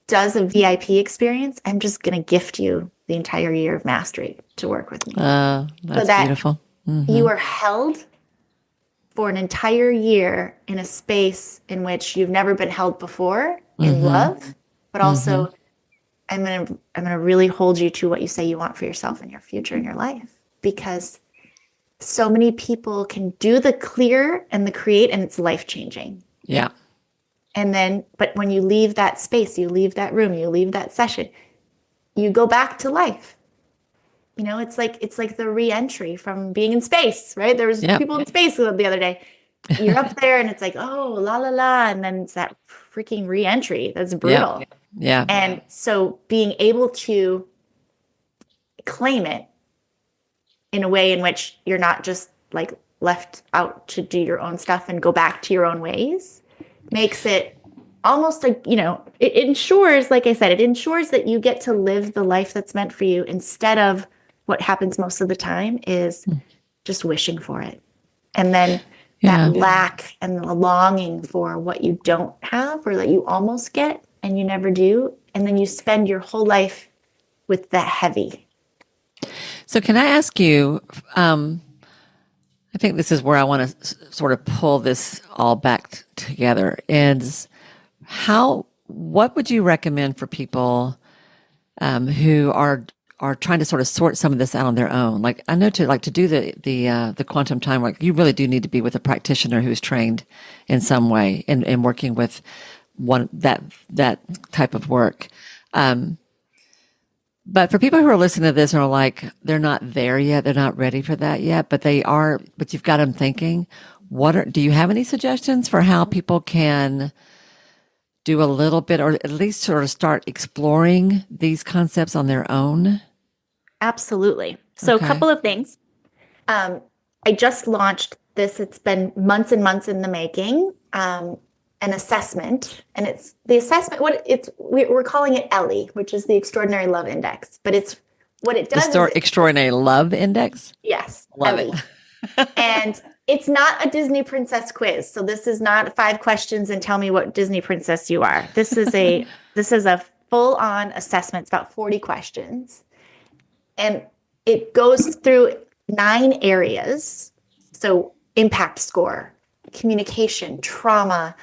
does a VIP experience, I'm just going to gift you the entire year of mastery to work with me. That's so that beautiful. You are held for an entire year in a space in which you've never been held before in love, but also I'm gonna really hold you to what you say you want for yourself and your future and your life, because so many people can do the clear and the create, and it's life-changing. Yeah. And then, but when you leave that space, you leave that room, you leave that session, you go back to life. It's like the re-entry from being in space, right? There was people in space the other day. You're up there and it's like, oh, la, la, la. And then it's that freaking re-entry. That's brutal. Yeah. And so being able to claim it in a way in which you're not just like left out to do your own stuff and go back to your own ways makes it almost like, it ensures, like I said, it ensures that you get to live the life that's meant for you, instead of what happens most of the time is just wishing for it. And then that lack and the longing for what you don't have or that you almost get and you never do. And then you spend your whole life with that heavy. So can I ask you, I think this is where I want to sort of pull this all back together, is what would you recommend for people who are trying to sort of sort some of this out on their own? Like, I know to do the quantum time work, you really do need to be with a practitioner who's trained in some way in working with that type of work. But for people who are listening to this and are like, they're not there yet, they're not ready for that yet, but you've got them thinking, do you have any suggestions for how people can do a little bit, or at least sort of start exploring these concepts on their own? Absolutely. So a couple of things. I just launched this. It's been months and months in the making. An assessment, and it's the assessment. We're calling it ELLI, which is the Extraordinary Love Index. But it's what it does. Extraordinary Love Index. Yes, love ELLI. it. And it's not a Disney princess quiz. So this is not 5 questions and tell me what Disney princess you are. This is a full-on assessment. It's about 40 questions, and it goes through 9 areas. So impact score, communication, trauma,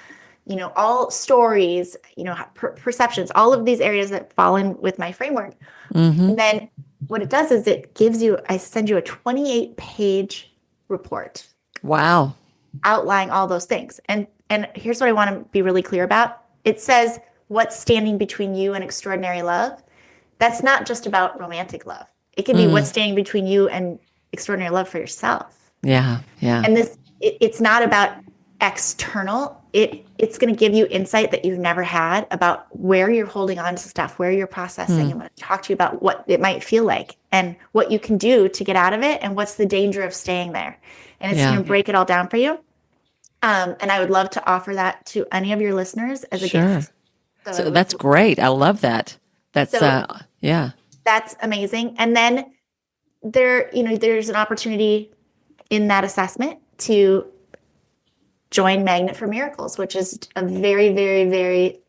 all stories, perceptions, all of these areas that fall in with my framework. And then what it does is I send you a 28-page report. Wow. Outlining all those things. And here's what I want to be really clear about. It says, what's standing between you and extraordinary love, that's not just about romantic love. It can be what's standing between you and extraordinary love for yourself. Yeah. Yeah. And it's not about external. It's going to give you insight that you've never had about where you're holding on to stuff, where you're processing. I'm going to talk to you about what it might feel like and what you can do to get out of it and what's the danger of staying there. And it's going to break it all down for you. And I would love to offer that to any of your listeners as a gift. So that's great. I love that. That's That's amazing. And then there's an opportunity in that assessment to join Magnet for Miracles, which is a very, very, very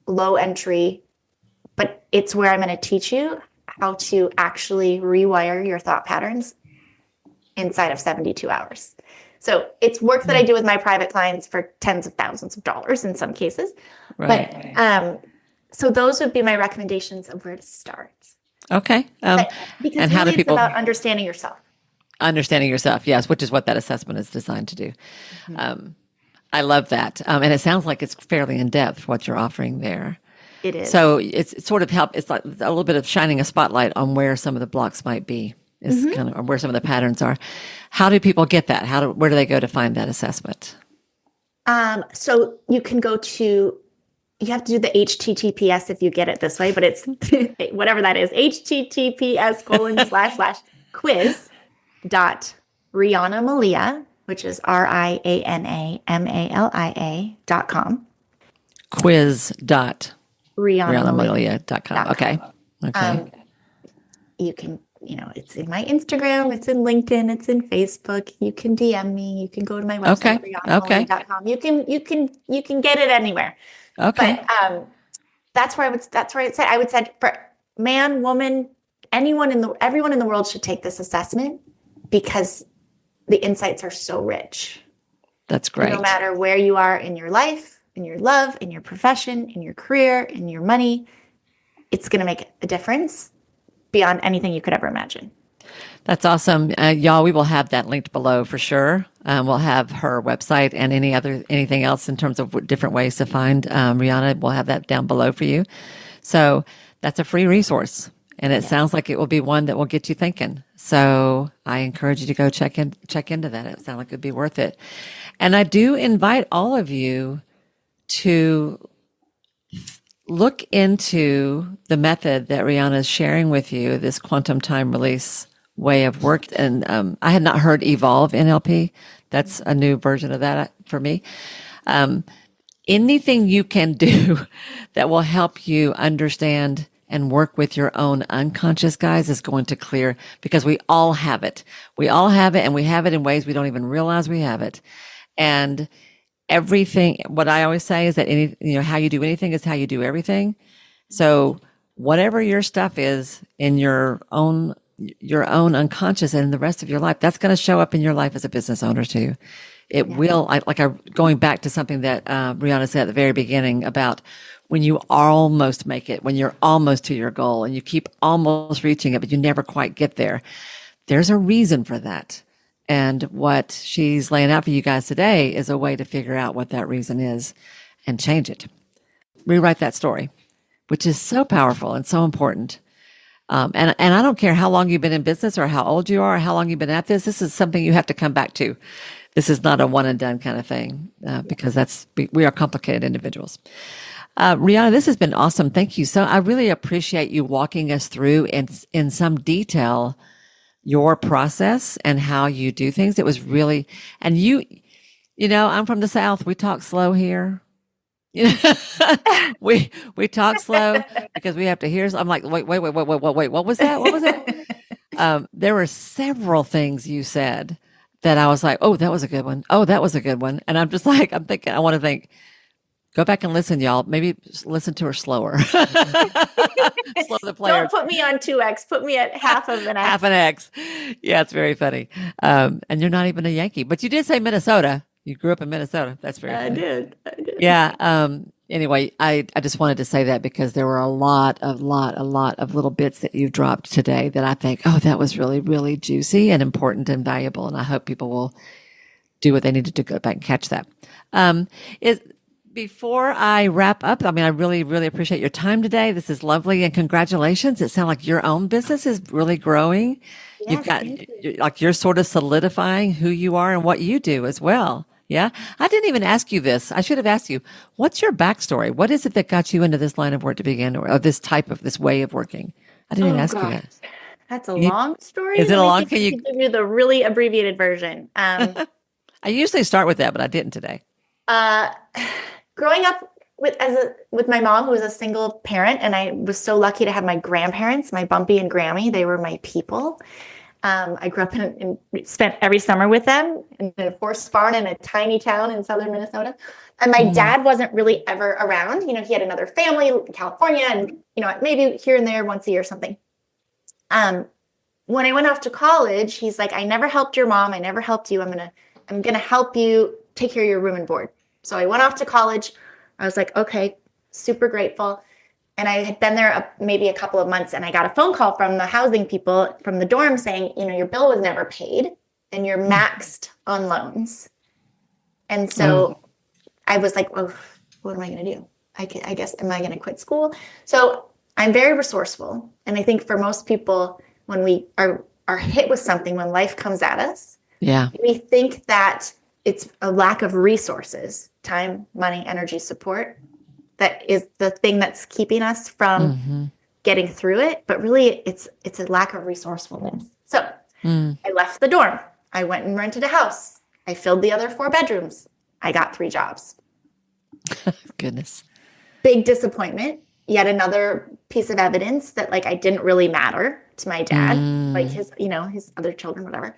low entry, but it's where I'm going to teach you how to actually rewire your thought patterns inside of 72 hours. So it's work that I do with my private clients for tens of thousands of dollars in some cases. Right. But so those would be my recommendations of where to start. Okay. Because and how do people, it's about understanding yourself. Understanding yourself, yes, which is what that assessment is designed to do. I love that. And it sounds like it's fairly in depth what you're offering there. It is. So it's sort of it's like a little bit of shining a spotlight on where some of the blocks might be, is kind of, or where some of the patterns are. How do people get that? Where do they go to find that assessment? So you can go to, you have to do the HTTPS if you get it this way, but it's whatever that is, https://quiz.rianamalia, which is RIANAMALIA.com. Quiz.rianamalia.com. Okay. You can, it's in my Instagram, it's in LinkedIn, it's in Facebook. You can DM me. You can go to my website, rianamalia.com. You can get it anywhere. Okay. But that's where I would say for man, woman, everyone in the world should take this assessment because the insights are so rich. That's great. No matter where you are in your life, in your love, in your profession, in your career, in your money, it's going to make a difference beyond anything you could ever imagine. That's awesome. Y'all, we will have that linked below for sure. We'll have her website and anything else in terms of different ways to find Riana. We'll have that down below for you. So that's a free resource. And it sounds like it will be one that will get you thinking. So I encourage you to go check into that. It sounds like it'd be worth it. And I do invite all of you to look into the method that Riana is sharing with you, this quantum time release way of work. And I had not heard Evolve NLP. That's a new version of that for me. Anything you can do that will help you understand and work with your own unconscious, guys, is going to clear, because we all have it. We all have it, and we have it in ways we don't even realize we have it. And everything, what I always say is that how you do anything is how you do everything. So whatever your stuff is in your own unconscious and in the rest of your life, that's going to show up in your life as a business owner too. It will, going back to something that Riana said at the very beginning about when you almost make it, when you're almost to your goal and you keep almost reaching it, but you never quite get there. There's a reason for that. And what she's laying out for you guys today is a way to figure out what that reason is and change it. Rewrite that story, which is so powerful and so important. And I don't care how long you've been in business or how old you are or how long you've been at this. This is something you have to come back to. This is not a one and done kind of thing, because we are complicated individuals. Riana, this has been awesome. Thank you. So I really appreciate you walking us through in some detail your process and how you do things. It was really, and I'm from the South. We talk slow here. we talk slow because we have to hear. I'm like, wait. What was that? What was that? There were several things you said that I was like, oh, that was a good one. Oh, that was a good one. And I'm just like, I want to think, go back and listen, y'all. Maybe listen to her slower. Slow the player. Don't put me on 2X. Put me at half of an X. Half an X. Yeah, it's very funny. And you're not even a Yankee, but you did say Minnesota. You grew up in Minnesota. That's very funny. I did. Yeah. Anyway, I just wanted to say that because there were a lot of little bits that you dropped today that I think, oh, that was really, really juicy and important and valuable. And I hope people will do what they need to do, go back and catch that. Before I wrap up, I mean, I really, really appreciate your time today. This is lovely and congratulations. It sounds like your own business is really growing. You've Yes, got, thank you. like, you're sort of solidifying who you are and what you do as well. Yeah. I didn't even ask you this. I should have asked you, what's your backstory? What is it that got you into this line of work to begin or this type of this way of working? I didn't even Oh ask you gosh, that. that's a You, long story. is it Let a me long, see if can I you, can give you the really abbreviated version. I usually start with that, but I didn't today. Uh, growing up with my mom, who was a single parent, and I was so lucky to have my grandparents, my Bumpy and Grammy. They were my people. I grew up and spent every summer with them in a horse barn in a tiny town in southern Minnesota. And my Mm, dad wasn't really ever around. He had another family in California, and maybe here and there once a year or something. When I went off to college, he's like, "I never helped your mom. I never helped you. I'm gonna help you take care of your room and board." So I went off to college. I was like, okay, super grateful. And I had been there maybe a couple of months, and I got a phone call from the housing people from the dorm saying, your bill was never paid and you're mm, maxed on loans. And oh, so I was like, well, what am I going to do? I guess, am I going to quit school? So I'm very resourceful. And I think for most people, when we are hit with something, when life comes at us, yeah. we think that it's a lack of resources, time, money, energy, support, that is the thing that's keeping us from Mm-hmm. getting through it. But really, it's a lack of resourcefulness. So Mm. I left the dorm. I went and rented a house. I filled the other 4 bedrooms. I got 3 jobs. Goodness. Big disappointment. Yet another piece of evidence that I didn't really matter to my dad, like Mm. his other children, whatever.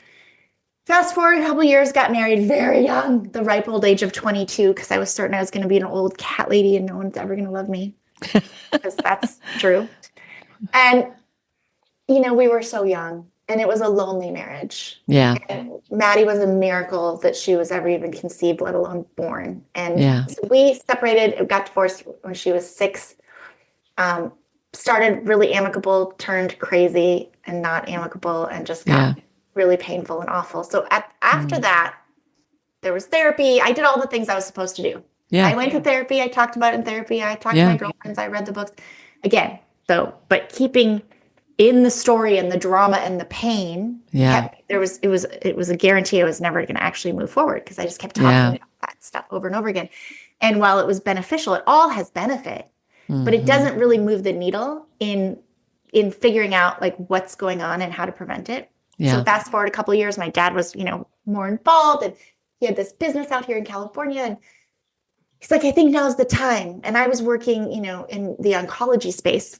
Fast forward a couple years, got married very young, the ripe old age of 22, because I was certain I was going to be an old cat lady and no one's ever going to love me, because that's true. And, we were so young, and it was a lonely marriage. Yeah. And Maddie was a miracle that she was ever even conceived, let alone born. And Yeah. so we separated, got divorced when she was 6, started really amicable, turned crazy and not amicable, and just Yeah. got really painful and awful. So after Mm. that, there was therapy. I did all the things I was supposed to do. Yeah. I went to therapy. I talked about it in therapy. I talked to my Yeah. girlfriends. I read the books. Again, though, but keeping in the story and the drama and the pain Yeah. it was a guarantee I was never going to actually move forward, because I just kept Yeah. talking about that stuff over and over again. And while it was beneficial, it all has benefit, but it Mm-hmm. doesn't really move the needle in figuring out what's going on and how to prevent it. Yeah. So fast forward a couple of years, my dad was, more involved, and he had this business out here in California, and he's like, "I think now's the time." And I was working, in the oncology space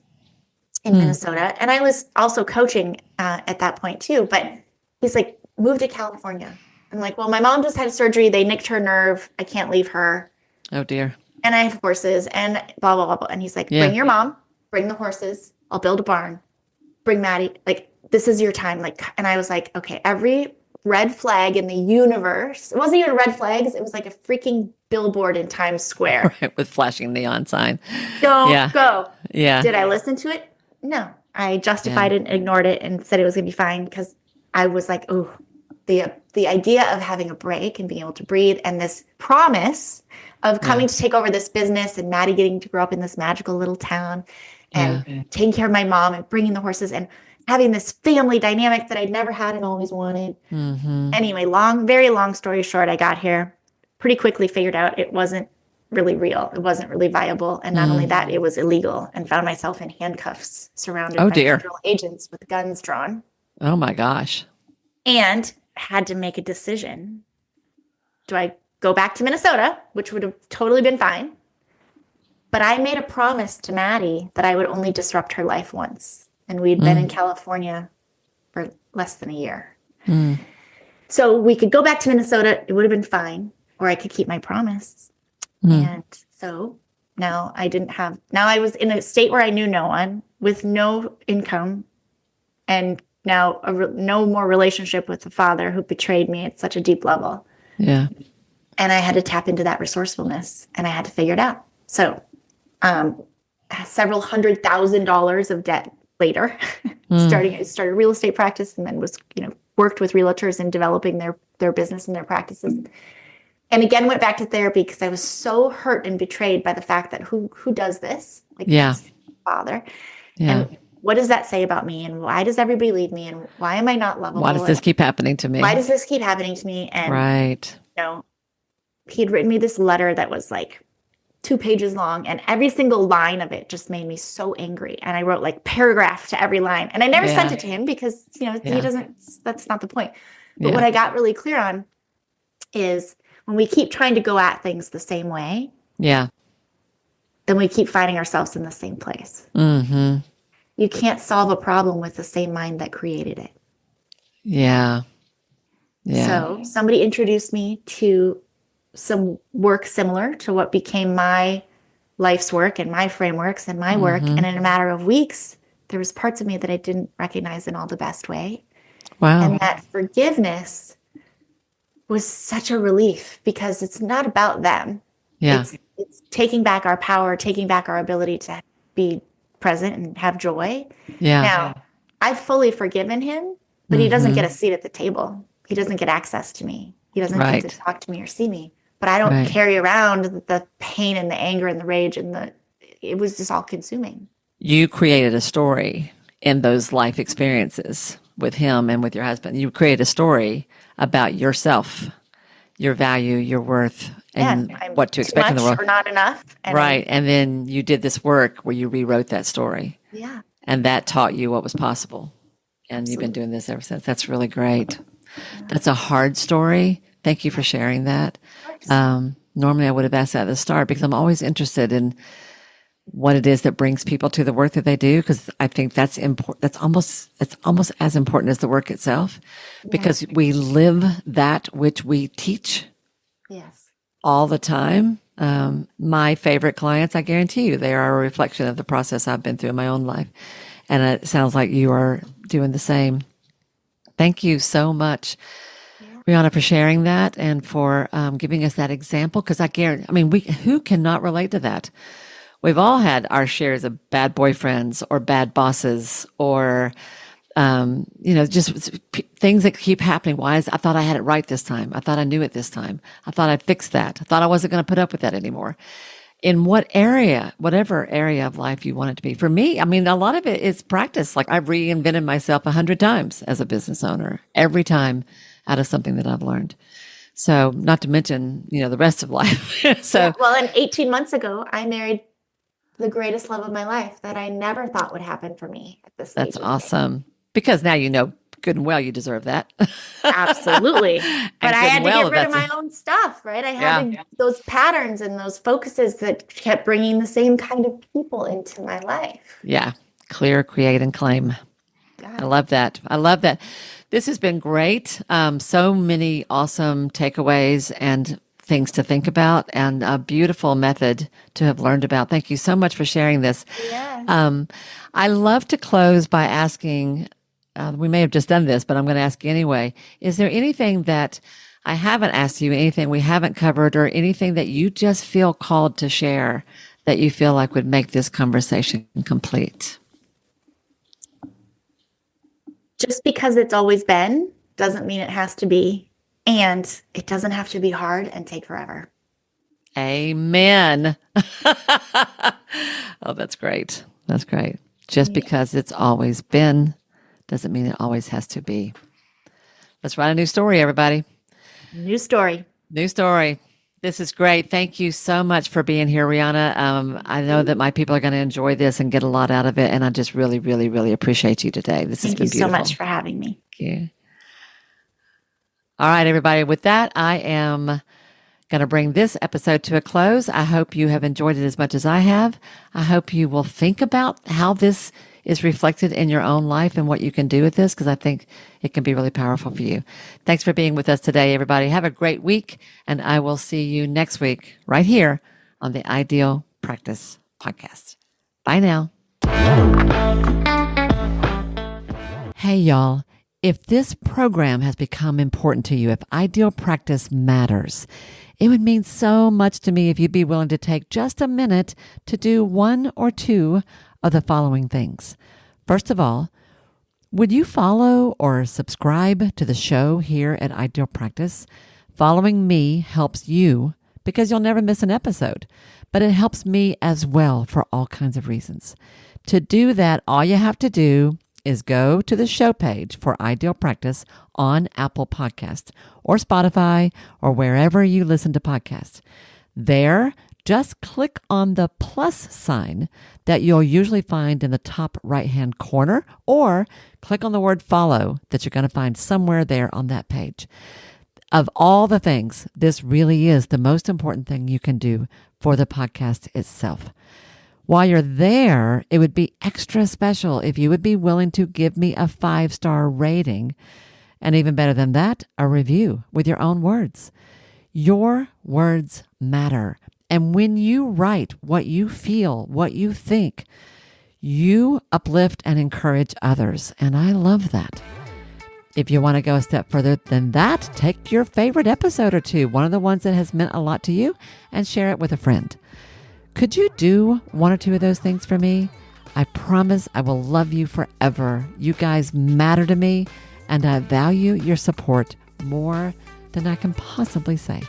in Minnesota, and I was also coaching at that point too. But he's like, "Move to California." I'm like, "Well, my mom just had surgery. They nicked her nerve. I can't leave her. Oh dear. And I have horses and blah, blah, blah, blah." And he's like, Yeah. "Bring your mom, bring the horses. I'll build a barn. Bring Maddie. This is your time." And I was like, okay, every red flag in the universe. It wasn't even red flags. It was like a freaking billboard in Times Square. Right. With flashing neon sign. Don't Yeah. go. Yeah. Did I listen to it? No. I justified Yeah. it and ignored it and said it was going to be fine, because I was like, oh, the idea of having a break and being able to breathe, and this promise of coming to take over this business, and Maddie getting to grow up in this magical little town, and taking care of my mom and bringing the horses and having this family dynamic that I'd never had and always wanted. Mm-hmm. Anyway, very long story short, I got here, pretty quickly figured out it wasn't really real. It wasn't really viable. And not only that, it was illegal, and found myself in handcuffs, surrounded Oh by dear. federal agents with guns drawn, Oh my gosh. and had to make a decision. Do I go back to Minnesota, which would have totally been fine? But I made a promise to Maddie that I would only disrupt her life once. And we'd been in California for less than a year. Mm. So we could go back to Minnesota. It would have been fine. Or I could keep my promise. Mm. And so now I was in a state where I knew no one, with no income, and now no more relationship with the father who betrayed me at such a deep level. Yeah. And I had to tap into that resourcefulness, and I had to figure it out. So several $100,000 of debt later, I started a real estate practice, and then was, worked with realtors in developing their business and their practices. And again, went back to therapy because I was so hurt and betrayed by the fact that who does this? Like, Yeah. that's father. Yeah. And what does that say about me? And why does everybody leave me? And why am I not lovable? Why does this And keep happening to me? why does this keep happening to me? And Right. you know, he had written me this letter that was like 2 pages long, and every single line of it just made me so angry. And I wrote like paragraph to every line. And I never sent it to him because, he Yeah. doesn't, that's not the point. But Yeah. what I got really clear on is when we keep trying to go at things the same way, Yeah. then we keep finding ourselves in the same place. Mm-hmm. You can't solve a problem with the same mind that created it. Yeah. Yeah. So somebody introduced me to some work similar to what became my life's work and my frameworks and my work. Mm-hmm. And in a matter of weeks, there was parts of me that I didn't recognize in all the best way. Wow. And that forgiveness was such a relief because it's not about them. Yeah. It's taking back our power, taking back our ability to be present and have joy. Yeah. Now, I've fully forgiven him, but he doesn't get a seat at the table. He doesn't get access to me. He doesn't get to talk to me or see me. But I don't carry around the pain and the anger and the rage and it was just all consuming. You created a story in those life experiences with him and with your husband. You created a story about yourself, your value, your worth, and what to expect in the world. Or not enough. Right. And then you did this work where you rewrote that story. Yeah. And that taught you what was possible. And you've been doing this ever since. That's really great. That's a hard story. Thank you for sharing that. Normally I would have asked that at the start because I'm always interested in what it is that brings people to the work that they do. Because I think that's important. It's almost as important as the work itself because we live that which we teach. Yes. All the time. My favorite clients, I guarantee you, they are a reflection of the process I've been through in my own life. And it sounds like you are doing the same. Thank you so much, Riana, for sharing that and for giving us that example. Because who cannot relate to that? We've all had our shares of bad boyfriends or bad bosses or, just things that keep happening. I thought I had it right this time. I thought I knew it this time. I thought I'd fixed that. I thought I wasn't going to put up with that anymore. In whatever area of life you want it to be. For me, a lot of it is practice. Like I've reinvented myself 100 times as a business owner, every time out of something that I've learned. So not to mention, the rest of life. And 18 months ago, I married the greatest love of my life that I never thought would happen for me at this stage. That's awesome. Because now you know good and well you deserve that. Absolutely. But I had to get rid of my own stuff, right? I had those patterns and those focuses that kept bringing the same kind of people into my life. Yeah. Clear, create, and claim. I love that. This has been great. So many awesome takeaways and things to think about and a beautiful method to have learned about. Thank you so much for sharing this. Yes. I love to close by asking, we may have just done this, but I'm going to ask you anyway. Is there anything that I haven't asked you, anything we haven't covered, or anything that you just feel called to share that you feel like would make this conversation complete? Just because it's always been doesn't mean it has to be. And it doesn't have to be hard and take forever. Amen. Oh, that's great. That's great. Just because it's always been doesn't mean it always has to be. Let's write a new story, everybody. New story. This is great. Thank you so much for being here, Riana. I know that my people are going to enjoy this and get a lot out of it. And I just really, really, really appreciate you today. This has been beautiful. Thank you so much for having me. Thank you. All right, everybody. With that, I am going to bring this episode to a close. I hope you have enjoyed it as much as I have. I hope you will think about how this is reflected in your own life and what you can do with this, because I think it can be really powerful for you. Thanks for being with us today, everybody. Have a great week, and I will see you next week right here on the Ideal Practice Podcast. Bye now. Hey, y'all. If this program has become important to you, if Ideal Practice matters, it would mean so much to me if you'd be willing to take just a minute to do one or two of the following things. First of all, would you follow or subscribe to the show here at Ideal Practice? Following me helps you because you'll never miss an episode, but it helps me as well for all kinds of reasons. To do that, all you have to do is go to the show page for Ideal Practice on Apple Podcasts or Spotify or wherever you listen to podcasts. There, just click on the plus sign that you'll usually find in the top right-hand corner, or click on the word follow that you're going to find somewhere there on that page. Of all the things, this really is the most important thing you can do for the podcast itself. While you're there, it would be extra special if you would be willing to give me a 5-star rating, and even better than that, a review with your own words. Your words matter. And when you write what you feel, what you think, you uplift and encourage others. And I love that. If you want to go a step further than that, take your favorite episode or two, one of the ones that has meant a lot to you, and share it with a friend. Could you do one or two of those things for me? I promise I will love you forever. You guys matter to me, and I value your support more than I can possibly say.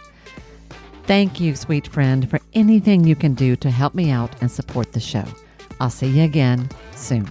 Thank you, sweet friend, for anything you can do to help me out and support the show. I'll see you again soon.